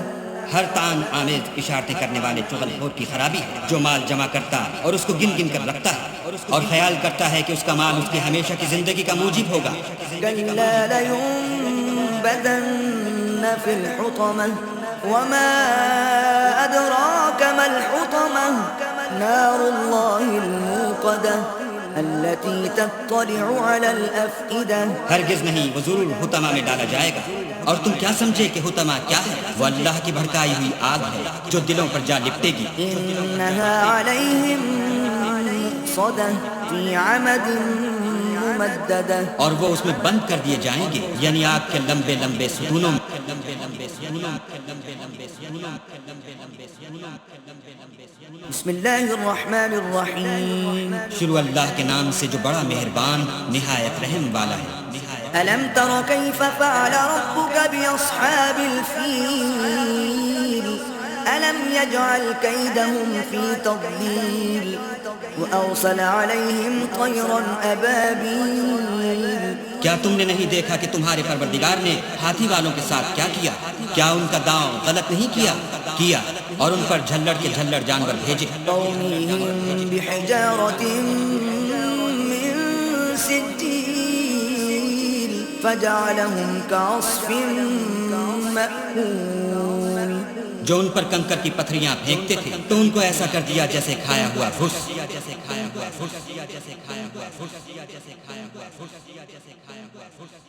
ہر تان آمیز اشارتیں کرنے والے چغل خور کی خرابی ہے، جو مال جمع کرتا اور اس کو گن گن کر رکھتا ہے اور خیال کرتا ہے کہ اس کا مال اس کی ہمیشہ کی زندگی کا موجب ہوگا۔ کلا لینبذن فی الحطمہ وما ادراک ما الحطمہ نار اللہ الموقدہ التي تطلع على الافئدہ ہرگز نہیں، وہ ضرور حطمہ میں ڈالا جائے گا، اور تم کیا سمجھے کہ حطمہ کیا ہے؟ وہ اللہ کی بھڑکائی ہوئی آگ ہے جو دلوں پر جا لپٹے گی۔ إنها عليهم مؤصدة في عمد ممددة اور وہ اس میں بند کر دیے جائیں گے، یعنی آگ کے لمبے لمبے ستونوں میں۔ بسم الله الرحمن الرحيم شروع اللہ کے نام سے جو بڑا مہربان نہایت رحم والا ہے۔ ألم تر كيف فعل ربك بأصحاب الفيل ألم يجعل كيدهم في تضليل وأرسل عليهم طيرا أبابيل کیا تم نے نہیں دیکھا کہ تمہارے پروردگار نے ہاتھی والوں کے ساتھ کیا کیا؟ کیا ان کا داؤں غلط نہیں کیا اور ان پر جھلڑ کے جھلڑ جانور بھیجے۔ ترميهم بحجارة من سجيل فجعلهم كعصف مأكول جو ان پر کنکر کی پتھریاں پھینکتے تھے تو ان کو ایسا کر دیا جیسے کھایا ہوا بھس۔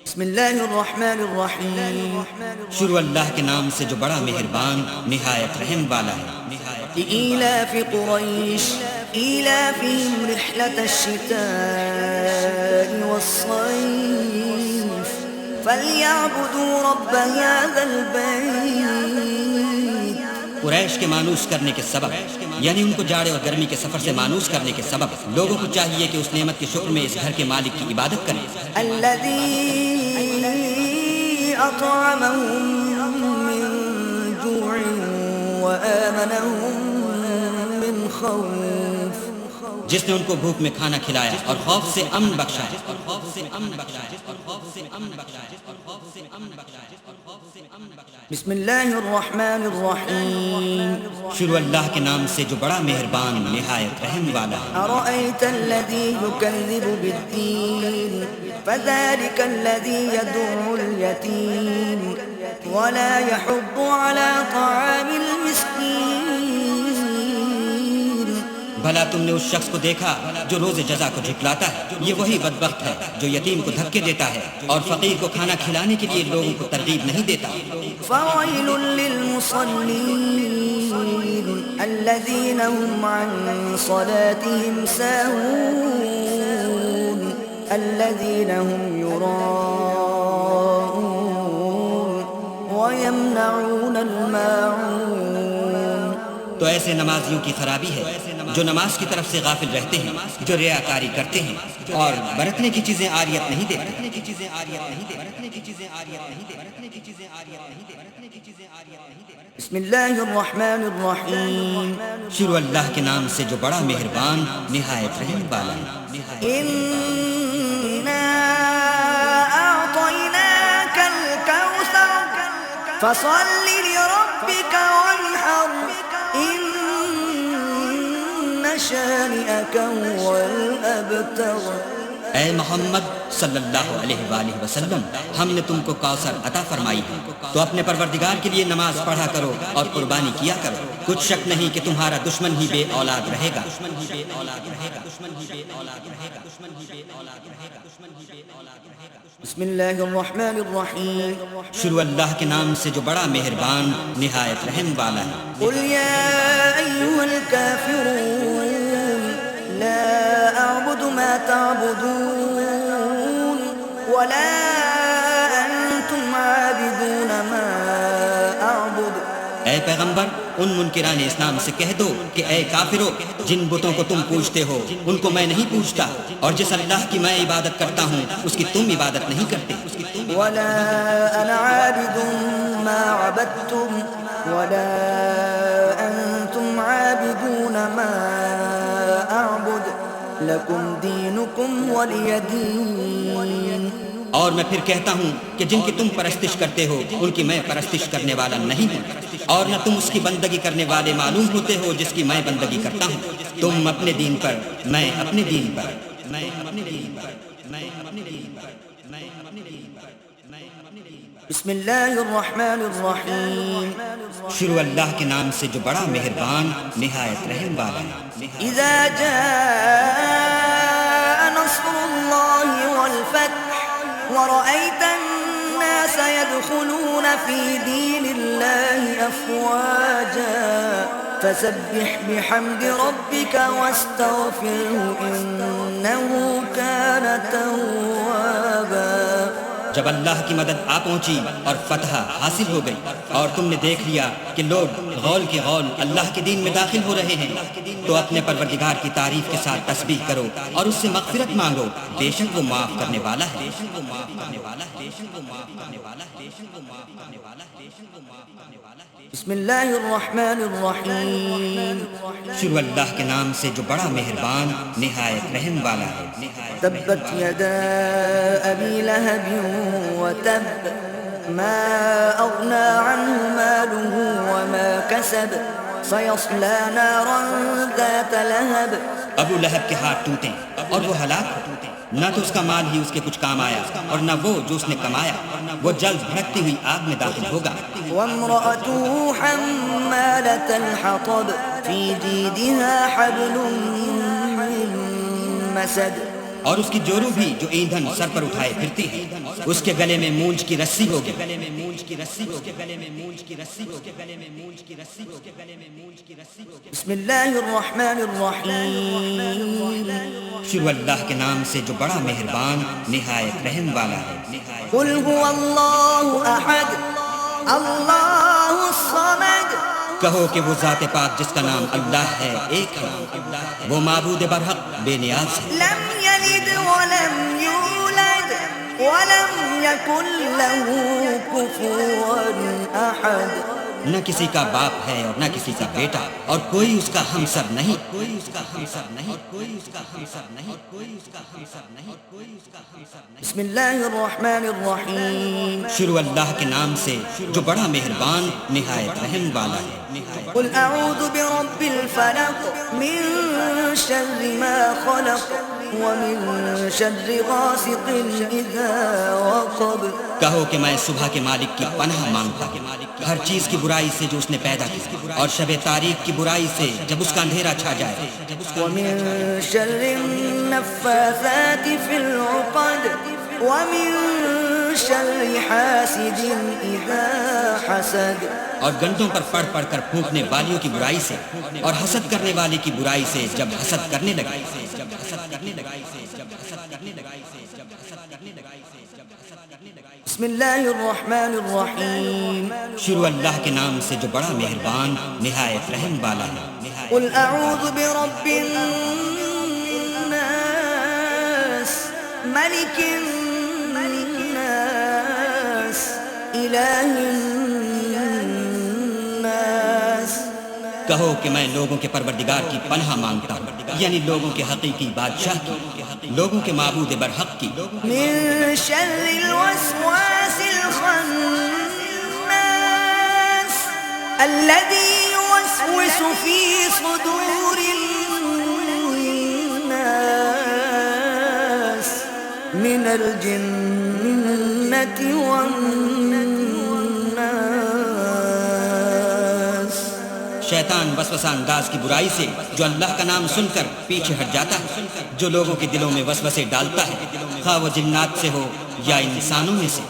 بسم الله الرحمن الرحيم شروع اللہ کے نام سے جو بڑا مہربان نہایت رحم والا ہے۔ لإيلاف قريش إيلافهم رحلة الشتاء والصيف فليعبدوا رب هذا البيت قریش کے مانوس کرنے کے سبب، یعنی ان کو جاڑے اور گرمی کے سفر سے مانوس کرنے کے سبب لوگوں کو چاہیے کہ اس نعمت کے شکر میں اس گھر کے مالک کی عبادت کریں، الذي أطعمهم من جوع وآمنهم من خوف جس نے ان کو بھوک میں کھانا کھلایا اور خوف سے امن بخشا۔ بسم الله الرحمن الرحيم شروع اللہ کے نام سے جو بڑا مہربان نہایت رحم والا ہے۔ أرأيت الذي يكذب بالدين فذلك الذي يدع اليتيم ولا يحض على طعام المسكين بھلا تم نے اس شخص کو دیکھا جو روز جزا کو جھٹلاتا ہے؟ یہ وہی بدبخت ہے جو یتیم کو دھکے دیتا ہے اور فقیر کو کھانا کھلانے کے لیے لوگوں کو ترغیب نہیں دیتا۔ فويل للمصلين الذين هم عن صلاتهم ساهون الذين هم يراءون ويمنعون الماعون تو ایسے نمازیوں کی خرابی ہے جو نماز کی طرف سے غافل رہتے ہیں، جو ریاکاری کرتے ہیں اور برتنے کی چیزیں عاریت نہیں دیتے۔ بسم الله الرحمن الرحيم شروع اللہ کے نام سے جو بڑا مہربان نہایت رحم والا ہے۔ إنا أعطيناك الكوثر فصل لربك وانحر إن شانئك هو الأبتر اے محمد صلی اللہ علیہ وآلہ وسلم، ہم نے تم کو کوثر عطا فرمائی ہے تو اپنے پروردگار کے لیے نماز پڑھا کرو اور قربانی کیا کرو، کچھ شک نہیں کہ تمہارا دشمن ہی بے اولاد رہے گا۔ بسم الله الرحمن الرحيم شروع اللہ کے نام سے جو بڑا مہربان نہایت رحم والا ہے۔ قل يا أيها الكافرون لا أعبد ما تعبدون ولا أنتم عابدون ما أعبد اے پیغمبر، ان منکران اسلام سے کہہ دو کہ اے کافرو، جن بتوں کو تم پوجتے ہو ان کو میں نہیں پوجتا، اور جس اللہ کی میں عبادت کرتا ہوں اس کی تم عبادت نہیں کرتے۔ ولا أنا عابد ما عبدتم ولا أنتم عابدون ما أعبد لكم دينكم ولي دين اور میں پھر کہتا ہوں کہ جن کی تم پرستش کرتے ہو ان کی میں پرستش کرنے والا نہیں ہوں، اور نہ تم اس کی بندگی کرنے والے معلوم ہوتے ہو جس کی میں بندگی کرتا ہوں۔ تم اپنے دین پر، میں اپنے دین پر۔ بسم الله الرحمن الرحيم شروع اللہ کے نام سے جو بڑا مہربان نہایت رحم والا ہے۔ إذا جاء نصر الله والفتح ورأيت الناس يدخلون في دين الله أفواجا فسبح بحمد ربك واستغفره إنه كان توابا. جب اللہ کی مدد آ پہنچی اور فتح حاصل ہو گئی اور تم نے دیکھ لیا کہ لوگ غول کے غول اللہ کے دین میں داخل ہو رہے ہیں تو اپنے پروردگار کی تعریف کے ساتھ تسبیح کرو اور اس سے مغفرت مانگو، بے شک وہ معاف کرنے والا ہے. بسم اللہ الرحمن الرحیم. شروع اللہ کے نام سے جو بڑا مہربان نہایت رحم والا ہے. تبت یدا ابی لہب وتب ما اغنى عنه ماله وما كسب سيصلى نارا ذات لهب. ابو لہب کے ہاتھ ٹوٹے اور وہ ہلاک ہو، نہ تو اس کا مال ہی اس کے کچھ کام آیا اور نہ وہ جو اس نے کمایا، وہ جلد بھڑکتی ہوئی آگ میں داخل ہوگا. وامرأته حمالة الحطب في جيدها حبل من مسد. اور اس کی جورو بھی جو ایندھن سر پر اٹھائے پھرتی ہے، اس کے گلے میں مونج کی رسی ہوگی. بسم اللہ الرحمن الرحیم. شروع اللہ کے نام سے جو بڑا مہربان نہایت رحم والا ہے. قل هو اللہ احد اللہ الصمد. کہو کہ وہ ذات پاک جس کا نام اللہ ہے ایک ہے، وہ معبود برحق بے نیاز ہے. لم یلد ولم یولد ولم یکن له کفوا احد. نہ کسی کا باپ ہے اور نہ کسی کا بیٹا اور کوئی اس کا ہمسر نہیں. بسم اللہ الرحمن الرحیم. شروع اللہ کے نام سے جو بڑا مہربان نہایت رحم والا ہے. قل اعوذ برب الفلق من شر ما خلق ومن شر غاسق اذا وقب. کہو کہ میں صبح کے مالک کی پناہ مانگتا ہوں ہر چیز کی برائی سے جو اس نے پیدا کی اور شب تاریک کی برائی سے جب اس کا اندھیرا چھا جائے. ومن شر النفاثات في العقد ومن شر حاسد اذا حسد. اور گنٹوں پر پڑھ پڑھ کر پھونکنے والیوں کی برائی سے اور حسد کرنے والے کی برائی سے جب حسد کرنے لگے. بسم اللہ الرحمن الرحیم. شروع اللہ کے نام سے جو بڑا مہربان نہایت رحم والا ہے. قل اعوذ برب الناس ملک الناس الہ الناس. کہو کہ میں لوگوں کے پروردگار کی پناہ مانگتا ہوں، یعنی لوگوں کے حقیقی بادشاہ کی، لوگوں کے معبود برحق کی. من شر الوسواس الخناس الذي يوسوس في صدور الناس من الجنة والناس. شیطان وسوسہ انداز کی برائی سے جو اللہ کا نام سن کر پیچھے ہٹ جاتا ہے، جو لوگوں کے دلوں میں وسوسے ڈالتا ہے، خواہ وہ جنات سے ہو یا انسانوں میں سے.